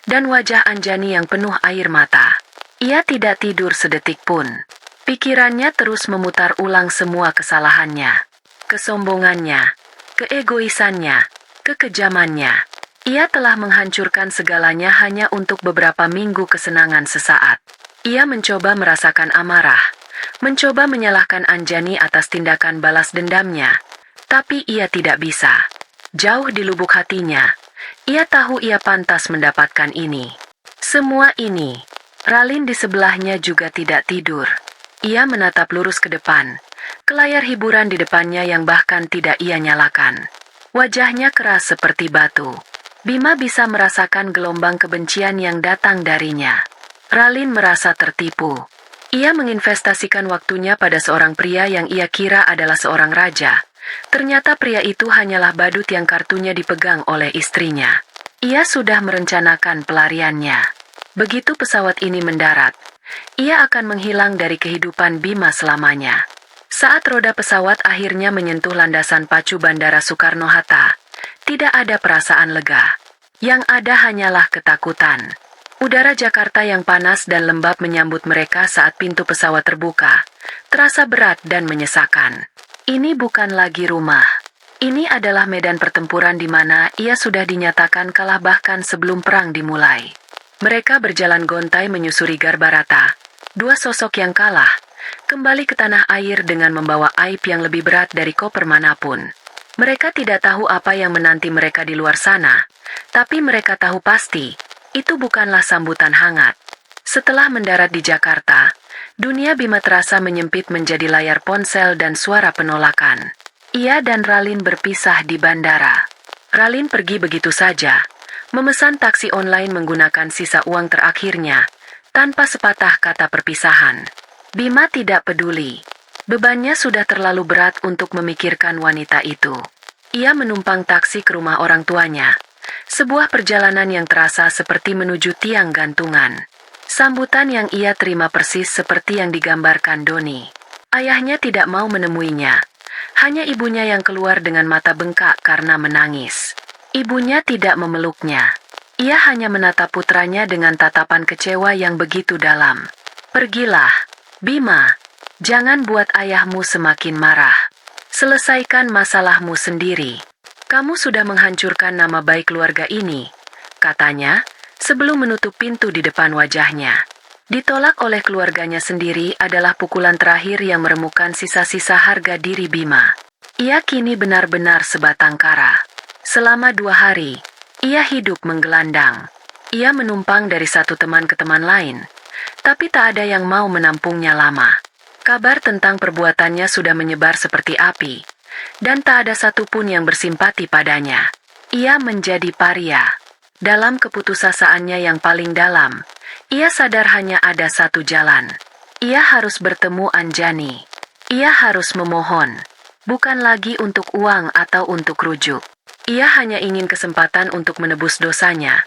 dan wajah Anjani yang penuh air mata. Ia tidak tidur sedetik pun. Pikirannya terus memutar ulang semua kesalahannya, kesombongannya, keegoisannya, kekejamannya. Ia telah menghancurkan segalanya hanya untuk beberapa minggu kesenangan sesaat. Ia mencoba merasakan amarah, mencoba menyalahkan Anjani atas tindakan balas dendamnya, tapi ia tidak bisa. Jauh di lubuk hatinya, ia tahu ia pantas mendapatkan ini. Semua ini, Ralin di sebelahnya juga tidak tidur. Ia menatap lurus ke depan, ke layar hiburan di depannya yang bahkan tidak ia nyalakan. Wajahnya keras seperti batu. Bima bisa merasakan gelombang kebencian yang datang darinya. Ralin merasa tertipu. Ia menginvestasikan waktunya pada seorang pria yang ia kira adalah seorang raja. Ternyata pria itu hanyalah badut yang kartunya dipegang oleh istrinya. Ia sudah merencanakan pelariannya. Begitu pesawat ini mendarat, ia akan menghilang dari kehidupan Bima selamanya. Saat roda pesawat akhirnya menyentuh landasan pacu Bandara Soekarno-Hatta, tidak ada perasaan lega. Yang ada hanyalah ketakutan. Udara Jakarta yang panas dan lembab menyambut mereka saat pintu pesawat terbuka, terasa berat dan menyesakan. Ini bukan lagi rumah. Ini adalah medan pertempuran di mana ia sudah dinyatakan kalah bahkan sebelum perang dimulai. Mereka berjalan gontai menyusuri Garbarata. Dua sosok yang kalah, kembali ke tanah air dengan membawa aib yang lebih berat dari koper manapun. Mereka tidak tahu apa yang menanti mereka di luar sana, tapi mereka tahu pasti, itu bukanlah sambutan hangat. Setelah mendarat di Jakarta, dunia Bima terasa menyempit menjadi layar ponsel dan suara penolakan. Ia dan Ralin berpisah di bandara. Ralin pergi begitu saja, memesan taksi online menggunakan sisa uang terakhirnya, tanpa sepatah kata perpisahan. Bima tidak peduli. Bebannya sudah terlalu berat untuk memikirkan wanita itu. Ia menumpang taksi ke rumah orang tuanya. Sebuah perjalanan yang terasa seperti menuju tiang gantungan. Sambutan yang ia terima persis seperti yang digambarkan Doni. Ayahnya tidak mau menemuinya. Hanya ibunya yang keluar dengan mata bengkak karena menangis. Ibunya tidak memeluknya. Ia hanya menatap putranya dengan tatapan kecewa yang begitu dalam. Pergilah, Bima. Jangan buat ayahmu semakin marah. Selesaikan masalahmu sendiri. Kamu sudah menghancurkan nama baik keluarga ini, katanya, sebelum menutup pintu di depan wajahnya. Ditolak oleh keluarganya sendiri adalah pukulan terakhir yang meremukkan sisa-sisa harga diri Bima. Ia kini benar-benar sebatang kara. Selama 2 hari, ia hidup menggelandang. Ia menumpang dari satu teman ke teman lain, tapi tak ada yang mau menampungnya lama. Kabar tentang perbuatannya sudah menyebar seperti api, dan tak ada satupun yang bersimpati padanya. Ia menjadi paria. Dalam keputusasaannya yang paling dalam, ia sadar hanya ada satu jalan. Ia harus bertemu Anjani. Ia harus memohon, bukan lagi untuk uang atau untuk rujuk. Ia hanya ingin kesempatan untuk menebus dosanya,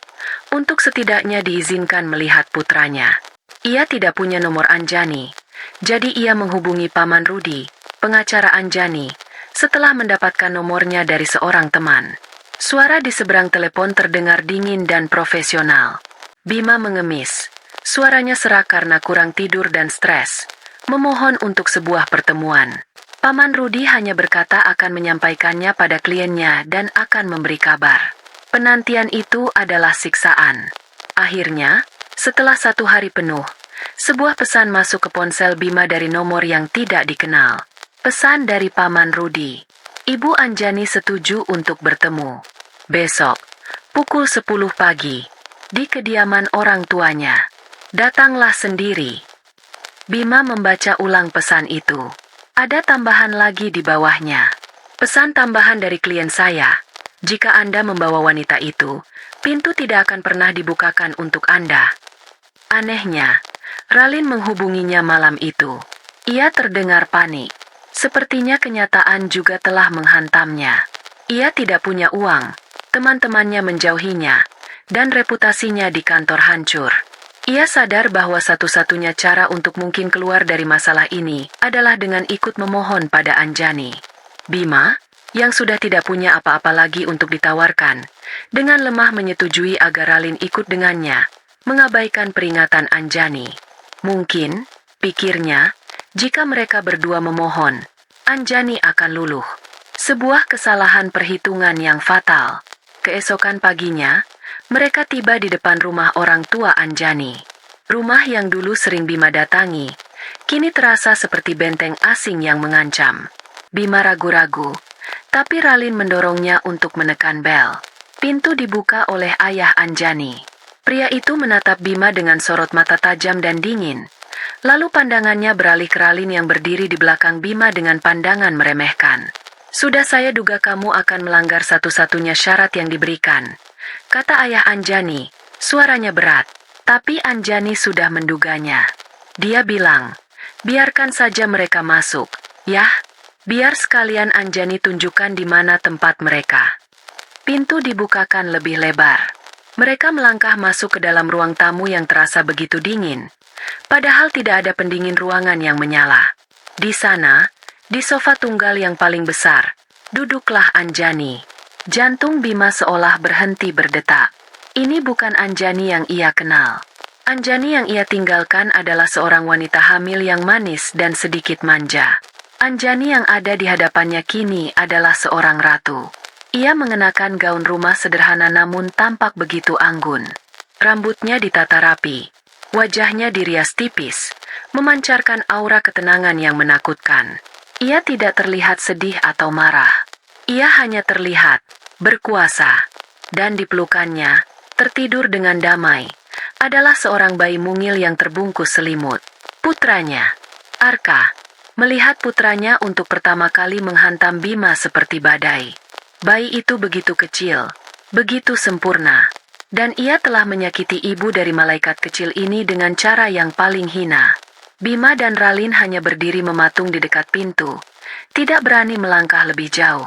untuk setidaknya diizinkan melihat putranya. Ia tidak punya nomor Anjani, jadi ia menghubungi Paman Rudi, pengacara Anjani, setelah mendapatkan nomornya dari seorang teman. Suara di seberang telepon terdengar dingin dan profesional. Bima mengemis. Suaranya serak karena kurang tidur dan stres. Memohon untuk sebuah pertemuan. Paman Rudi hanya berkata akan menyampaikannya pada kliennya dan akan memberi kabar. Penantian itu adalah siksaan. Akhirnya, setelah 1 hari penuh, sebuah pesan masuk ke ponsel Bima dari nomor yang tidak dikenal. Pesan dari Paman Rudi. Ibu Anjani setuju untuk bertemu. Besok, pukul 10 pagi, di kediaman orang tuanya. Datanglah sendiri. Bima membaca ulang pesan itu. Ada tambahan lagi di bawahnya. Pesan tambahan dari klien saya. Jika Anda membawa wanita itu, pintu tidak akan pernah dibukakan untuk Anda. Anehnya, Ralin menghubunginya malam itu. Ia terdengar panik. Sepertinya kenyataan juga telah menghantamnya. Ia tidak punya uang, teman-temannya menjauhinya, dan reputasinya di kantor hancur. Ia sadar bahwa satu-satunya cara untuk mungkin keluar dari masalah ini adalah dengan ikut memohon pada Anjani. Bima, yang sudah tidak punya apa-apa lagi untuk ditawarkan, dengan lemah menyetujui agar Ralin ikut dengannya, mengabaikan peringatan Anjani. Mungkin, pikirnya, jika mereka berdua memohon, Anjani akan luluh. Sebuah kesalahan perhitungan yang fatal. Keesokan paginya, mereka tiba di depan rumah orang tua Anjani. Rumah yang dulu sering Bima datangi, kini terasa seperti benteng asing yang mengancam. Bima ragu-ragu, tapi Ralin mendorongnya untuk menekan bel. Pintu dibuka oleh ayah Anjani. Pria itu menatap Bima dengan sorot mata tajam dan dingin. Lalu pandangannya beralih ke Ralin yang berdiri di belakang Bima dengan pandangan meremehkan. Sudah saya duga kamu akan melanggar satu-satunya syarat yang diberikan, kata ayah Anjani, suaranya berat. Tapi Anjani sudah menduganya. Dia bilang, biarkan saja mereka masuk, ya. Biar sekalian Anjani tunjukkan di mana tempat mereka. Pintu dibukakan lebih lebar. Mereka melangkah masuk ke dalam ruang tamu yang terasa begitu dingin. Padahal tidak ada pendingin ruangan yang menyala. Di sana, di sofa tunggal yang paling besar, duduklah Anjani. Jantung Bima seolah berhenti berdetak. Ini bukan Anjani yang ia kenal. Anjani yang ia tinggalkan adalah seorang wanita hamil yang manis dan sedikit manja. Anjani yang ada di hadapannya kini adalah seorang ratu. Ia mengenakan gaun rumah sederhana namun tampak begitu anggun. Rambutnya ditata rapi. Wajahnya dirias tipis, memancarkan aura ketenangan yang menakutkan. Ia tidak terlihat sedih atau marah. Ia hanya terlihat berkuasa. Dan di pelukannya, tertidur dengan damai, adalah seorang bayi mungil yang terbungkus selimut. Putranya, Arka, melihat putranya untuk pertama kali menghantam Bima seperti badai. Bayi itu begitu kecil, begitu sempurna. Dan ia telah menyakiti ibu dari malaikat kecil ini dengan cara yang paling hina. Bima dan Ralin hanya berdiri mematung di dekat pintu, tidak berani melangkah lebih jauh.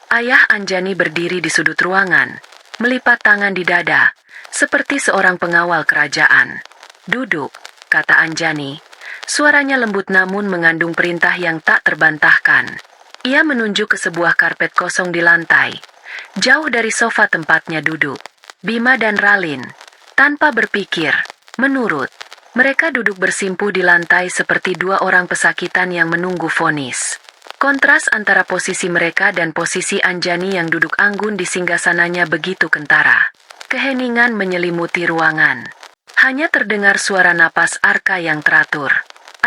Ayah Anjani berdiri di sudut ruangan, melipat tangan di dada, seperti seorang pengawal kerajaan. Duduk, kata Anjani. Suaranya lembut namun mengandung perintah yang tak terbantahkan. Ia menunjuk ke sebuah karpet kosong di lantai, jauh dari sofa tempatnya duduk. Bima dan Ralin, tanpa berpikir, menurut. Mereka duduk bersimpuh di lantai seperti dua orang pesakitan yang menunggu vonis. Kontras antara posisi mereka dan posisi Anjani yang duduk anggun di singgasananya begitu kentara. Keheningan menyelimuti ruangan. Hanya terdengar suara napas Arka yang teratur.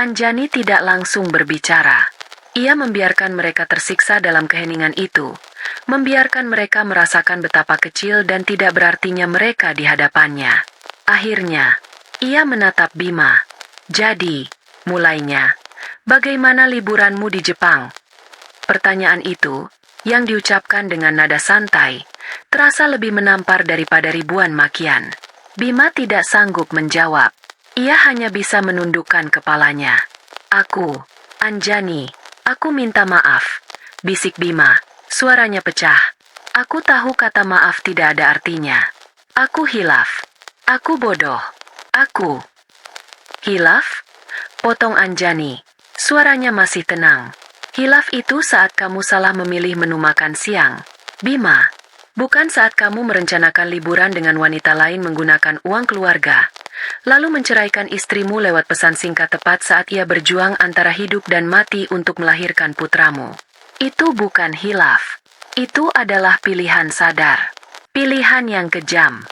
Anjani tidak langsung berbicara. Ia membiarkan mereka tersiksa dalam keheningan itu. Membiarkan mereka merasakan betapa kecil dan tidak berartinya mereka di hadapannya. Akhirnya, ia menatap Bima. Jadi, mulainya, bagaimana liburanmu di Jepang? Pertanyaan itu, yang diucapkan dengan nada santai, terasa lebih menampar daripada ribuan makian. Bima tidak sanggup menjawab. Ia hanya bisa menundukkan kepalanya. Aku, Anjani, aku minta maaf, bisik Bima. Suaranya pecah. Aku tahu kata maaf tidak ada artinya. Aku hilaf. Aku bodoh. Aku. Hilaf? Potong Anjani. Suaranya masih tenang. Hilaf itu saat kamu salah memilih menu makan siang. Bima. Bukan saat kamu merencanakan liburan dengan wanita lain menggunakan uang keluarga, lalu menceraikan istrimu lewat pesan singkat tepat saat ia berjuang antara hidup dan mati untuk melahirkan putramu. Itu bukan hilaf. Itu adalah pilihan sadar. Pilihan yang kejam.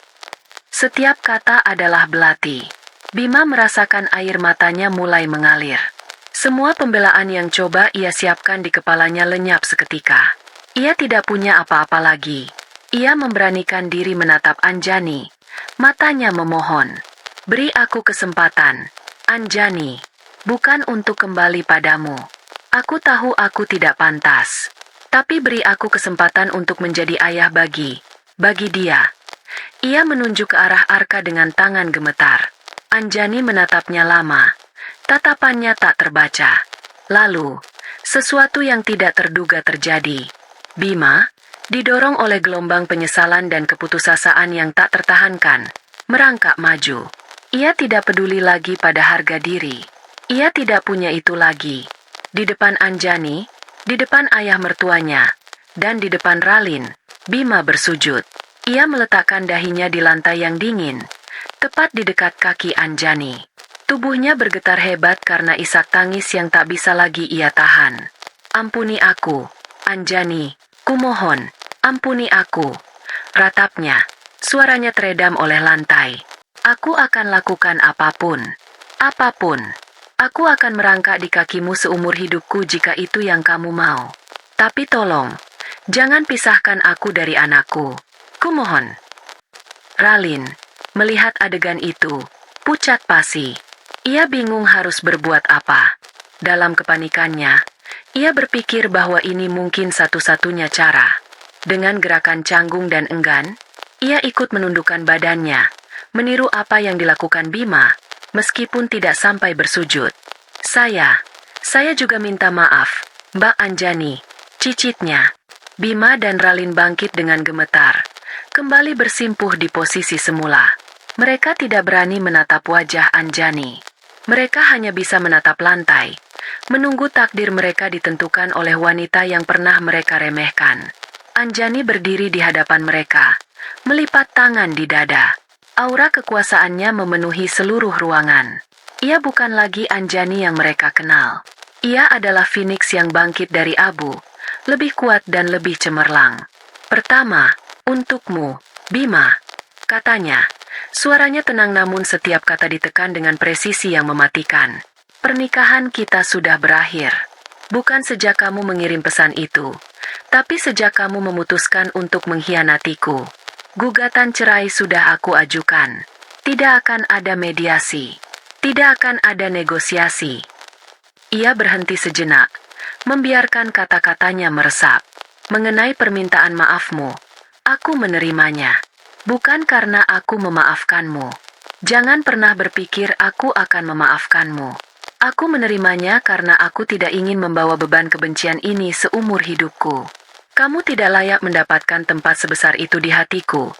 Setiap kata adalah belati. Bima merasakan air matanya mulai mengalir. Semua pembelaan yang coba ia siapkan di kepalanya lenyap seketika. Ia tidak punya apa-apa lagi. Ia memberanikan diri menatap Anjani. Matanya memohon. Beri aku kesempatan, Anjani. Bukan untuk kembali padamu. Aku tahu aku tidak pantas. Tapi beri aku kesempatan untuk menjadi ayah bagi dia. Ia menunjuk ke arah Arka dengan tangan gemetar. Anjani menatapnya lama. Tatapannya tak terbaca. Lalu, sesuatu yang tidak terduga terjadi. Bima, didorong oleh gelombang penyesalan dan keputusasaan yang tak tertahankan, merangkak maju. Ia tidak peduli lagi pada harga diri. Ia tidak punya itu lagi. Di depan Anjani, di depan ayah mertuanya, dan di depan Ralin, Bima bersujud. Ia meletakkan dahinya di lantai yang dingin, tepat di dekat kaki Anjani. Tubuhnya bergetar hebat karena isak tangis yang tak bisa lagi ia tahan. Ampuni aku, Anjani, kumohon, ampuni aku. Ratapnya, suaranya teredam oleh lantai. Aku akan lakukan apapun. Apapun. Aku akan merangkak di kakimu seumur hidupku jika itu yang kamu mau. Tapi tolong, jangan pisahkan aku dari anakku. Kumohon. Ralin, melihat adegan itu, pucat pasi. Ia bingung harus berbuat apa. Dalam kepanikannya, ia berpikir bahwa ini mungkin satu-satunya cara. Dengan gerakan canggung dan enggan, ia ikut menundukkan badannya, meniru apa yang dilakukan Bima, meskipun tidak sampai bersujud. Saya juga minta maaf, Mbak Anjani, cicitnya. Bima dan Ralin bangkit dengan gemetar, kembali bersimpuh di posisi semula. Mereka tidak berani menatap wajah Anjani. Mereka hanya bisa menatap lantai, menunggu takdir mereka ditentukan oleh wanita yang pernah mereka remehkan. Anjani berdiri di hadapan mereka, melipat tangan di dada. Aura kekuasaannya memenuhi seluruh ruangan. Ia bukan lagi Anjani yang mereka kenal. Ia adalah Phoenix yang bangkit dari abu, lebih kuat dan lebih cemerlang. Pertama, untukmu, Bima, katanya. Suaranya tenang namun setiap kata ditekan dengan presisi yang mematikan. Pernikahan kita sudah berakhir. Bukan sejak kamu mengirim pesan itu, tapi sejak kamu memutuskan untuk mengkhianatiku. Gugatan cerai sudah aku ajukan. Tidak akan ada mediasi. Tidak akan ada negosiasi. Ia berhenti sejenak, membiarkan kata-katanya meresap. Mengenai permintaan maafmu, aku menerimanya. Bukan karena aku memaafkanmu. Jangan pernah berpikir aku akan memaafkanmu. Aku menerimanya karena aku tidak ingin membawa beban kebencian ini seumur hidupku. Kamu tidak layak mendapatkan tempat sebesar itu di hatiku,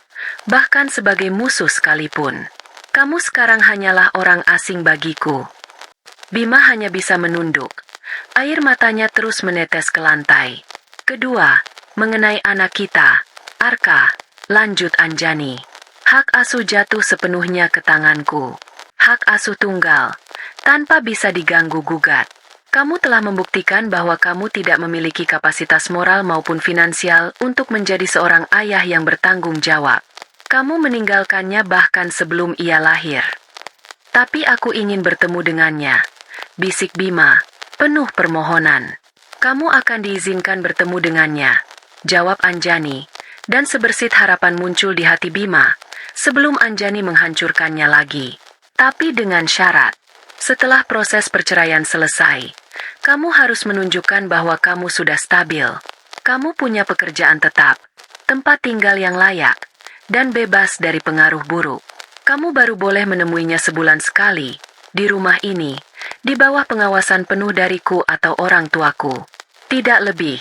bahkan sebagai musuh sekalipun. Kamu sekarang hanyalah orang asing bagiku. Bima hanya bisa menunduk. Air matanya terus menetes ke lantai. Kedua, mengenai anak kita, Arka. Lanjut Anjani. Hak asuh jatuh sepenuhnya ke tanganku. Hak asuh tunggal, tanpa bisa diganggu-gugat. Kamu telah membuktikan bahwa kamu tidak memiliki kapasitas moral maupun finansial untuk menjadi seorang ayah yang bertanggung jawab. Kamu meninggalkannya bahkan sebelum ia lahir. Tapi aku ingin bertemu dengannya, bisik Bima, penuh permohonan. Kamu akan diizinkan bertemu dengannya, jawab Anjani. Dan sebersit harapan muncul di hati Bima, sebelum Anjani menghancurkannya lagi. Tapi dengan syarat, setelah proses perceraian selesai, kamu harus menunjukkan bahwa kamu sudah stabil. Kamu punya pekerjaan tetap, tempat tinggal yang layak, dan bebas dari pengaruh buruk. Kamu baru boleh menemuinya sebulan sekali, di rumah ini, di bawah pengawasan penuh dariku atau orang tuaku. Tidak lebih,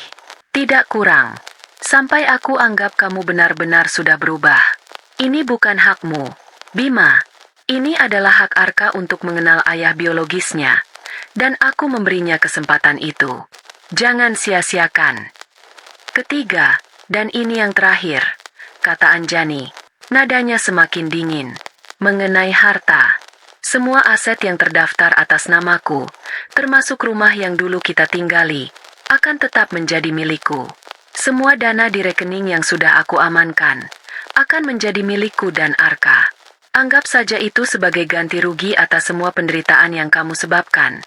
tidak kurang. Sampai aku anggap kamu benar-benar sudah berubah. Ini bukan hakmu, Bima. Ini adalah hak Arka untuk mengenal ayah biologisnya. Dan aku memberinya kesempatan itu. Jangan sia-siakan. Ketiga, dan ini yang terakhir. kata Anjani. Nadanya semakin dingin. Mengenai harta. Semua aset yang terdaftar atas namaku, termasuk rumah yang dulu kita tinggali, akan tetap menjadi milikku. Semua dana di rekening yang sudah aku amankan, akan menjadi milikku dan Arka. Anggap saja itu sebagai ganti rugi atas semua penderitaan yang kamu sebabkan,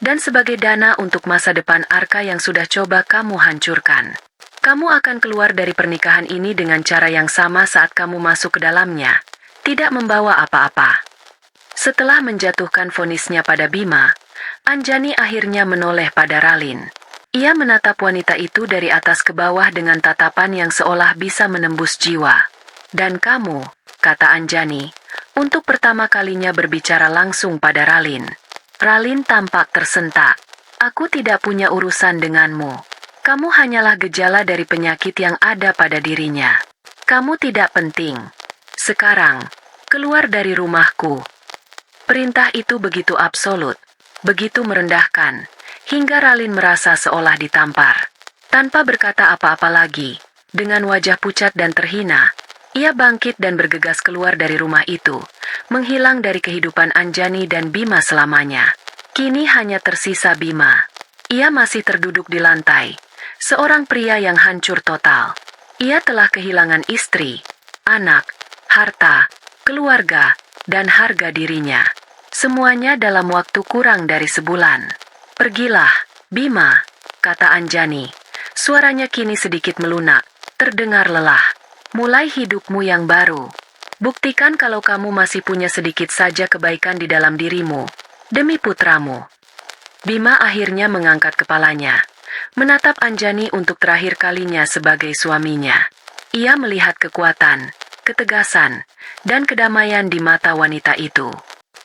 dan sebagai dana untuk masa depan Arka yang sudah coba kamu hancurkan. Kamu akan keluar dari pernikahan ini dengan cara yang sama saat kamu masuk ke dalamnya, tidak membawa apa-apa. Setelah menjatuhkan vonisnya pada Bima, Anjani akhirnya menoleh pada Ralin. Ia menatap wanita itu dari atas ke bawah dengan tatapan yang seolah bisa menembus jiwa. Dan kamu, kata Anjani, untuk pertama kalinya berbicara langsung pada Ralin. Ralin tampak tersentak. Aku tidak punya urusan denganmu. Kamu hanyalah gejala dari penyakit yang ada pada dirinya. Kamu tidak penting. Sekarang, keluar dari rumahku. Perintah itu begitu absolut, begitu merendahkan, hingga Ralin merasa seolah ditampar. Tanpa berkata apa-apa lagi, dengan wajah pucat dan terhina, ia bangkit dan bergegas keluar dari rumah itu, menghilang dari kehidupan Anjani dan Bima selamanya. Kini hanya tersisa Bima. Ia masih terduduk di lantai, seorang pria yang hancur total. Ia telah kehilangan istri, anak, harta, keluarga, dan harga dirinya. Semuanya dalam waktu kurang dari sebulan. Pergilah, Bima, kata Anjani. Suaranya kini sedikit melunak, terdengar lelah. Mulai hidupmu yang baru. Buktikan kalau kamu masih punya sedikit saja kebaikan di dalam dirimu, demi putramu. Bima akhirnya mengangkat kepalanya, menatap Anjani untuk terakhir kalinya sebagai suaminya. Ia melihat kekuatan, ketegasan, dan kedamaian di mata wanita itu.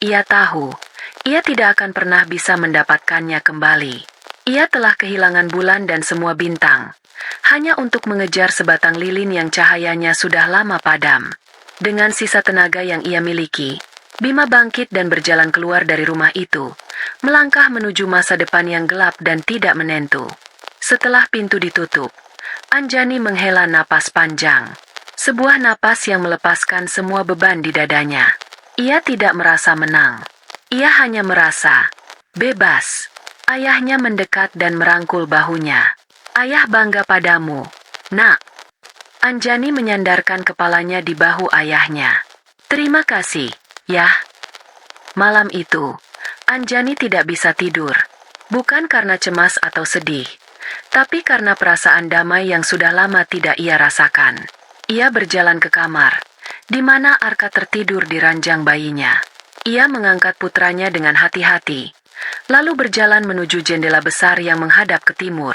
Ia tahu, ia tidak akan pernah bisa mendapatkannya kembali. Ia telah kehilangan bulan dan semua bintang, hanya untuk mengejar sebatang lilin yang cahayanya sudah lama padam. Dengan sisa tenaga yang ia miliki, Bima bangkit dan berjalan keluar dari rumah itu, melangkah menuju masa depan yang gelap dan tidak menentu. Setelah pintu ditutup, Anjani menghela napas panjang. Sebuah napas yang melepaskan semua beban di dadanya. Ia tidak merasa menang. Ia hanya merasa bebas. Ayahnya mendekat dan merangkul bahunya. Ayah bangga padamu, nak. Anjani menyandarkan kepalanya di bahu ayahnya. Terima kasih, ya. Malam itu, Anjani tidak bisa tidur. Bukan karena cemas atau sedih, tapi karena perasaan damai yang sudah lama tidak ia rasakan. Ia berjalan ke kamar, di mana Arka tertidur di ranjang bayinya. Ia mengangkat putranya dengan hati-hati, lalu berjalan menuju jendela besar yang menghadap ke timur.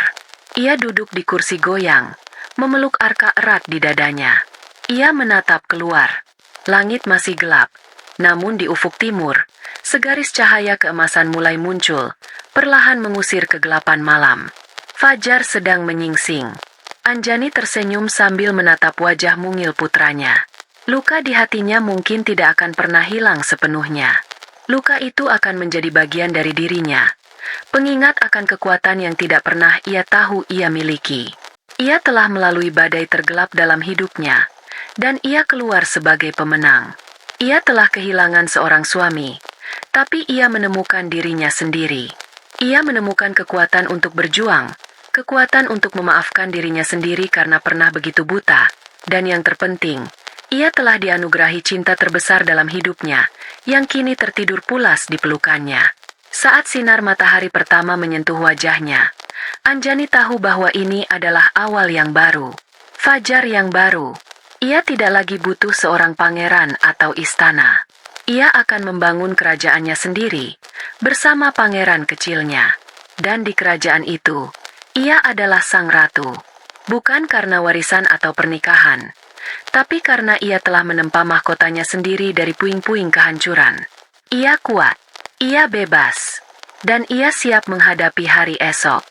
Ia duduk di kursi goyang, memeluk Arka erat di dadanya. Ia menatap keluar. Langit masih gelap, namun di ufuk timur, segaris cahaya keemasan mulai muncul, perlahan mengusir kegelapan malam. Fajar sedang menyingsing. Anjani tersenyum sambil menatap wajah mungil putranya. Luka di hatinya mungkin tidak akan pernah hilang sepenuhnya. Luka itu akan menjadi bagian dari dirinya. Pengingat akan kekuatan yang tidak pernah ia tahu ia miliki. Ia telah melalui badai tergelap dalam hidupnya, dan ia keluar sebagai pemenang. Ia telah kehilangan seorang suami, tapi ia menemukan dirinya sendiri. Ia menemukan kekuatan untuk berjuang, kekuatan untuk memaafkan dirinya sendiri karena pernah begitu buta, dan yang terpenting, ia telah dianugerahi cinta terbesar dalam hidupnya, yang kini tertidur pulas di pelukannya. Saat sinar matahari pertama menyentuh wajahnya, Anjani tahu bahwa ini adalah awal yang baru, fajar yang baru. Ia tidak lagi butuh seorang pangeran atau istana. Ia akan membangun kerajaannya sendiri, bersama pangeran kecilnya. Dan di kerajaan itu, ia adalah sang ratu. Bukan karena warisan atau pernikahan, tapi karena ia telah menempa mahkotanya sendiri dari puing-puing kehancuran. Ia kuat, ia bebas, dan ia siap menghadapi hari esok.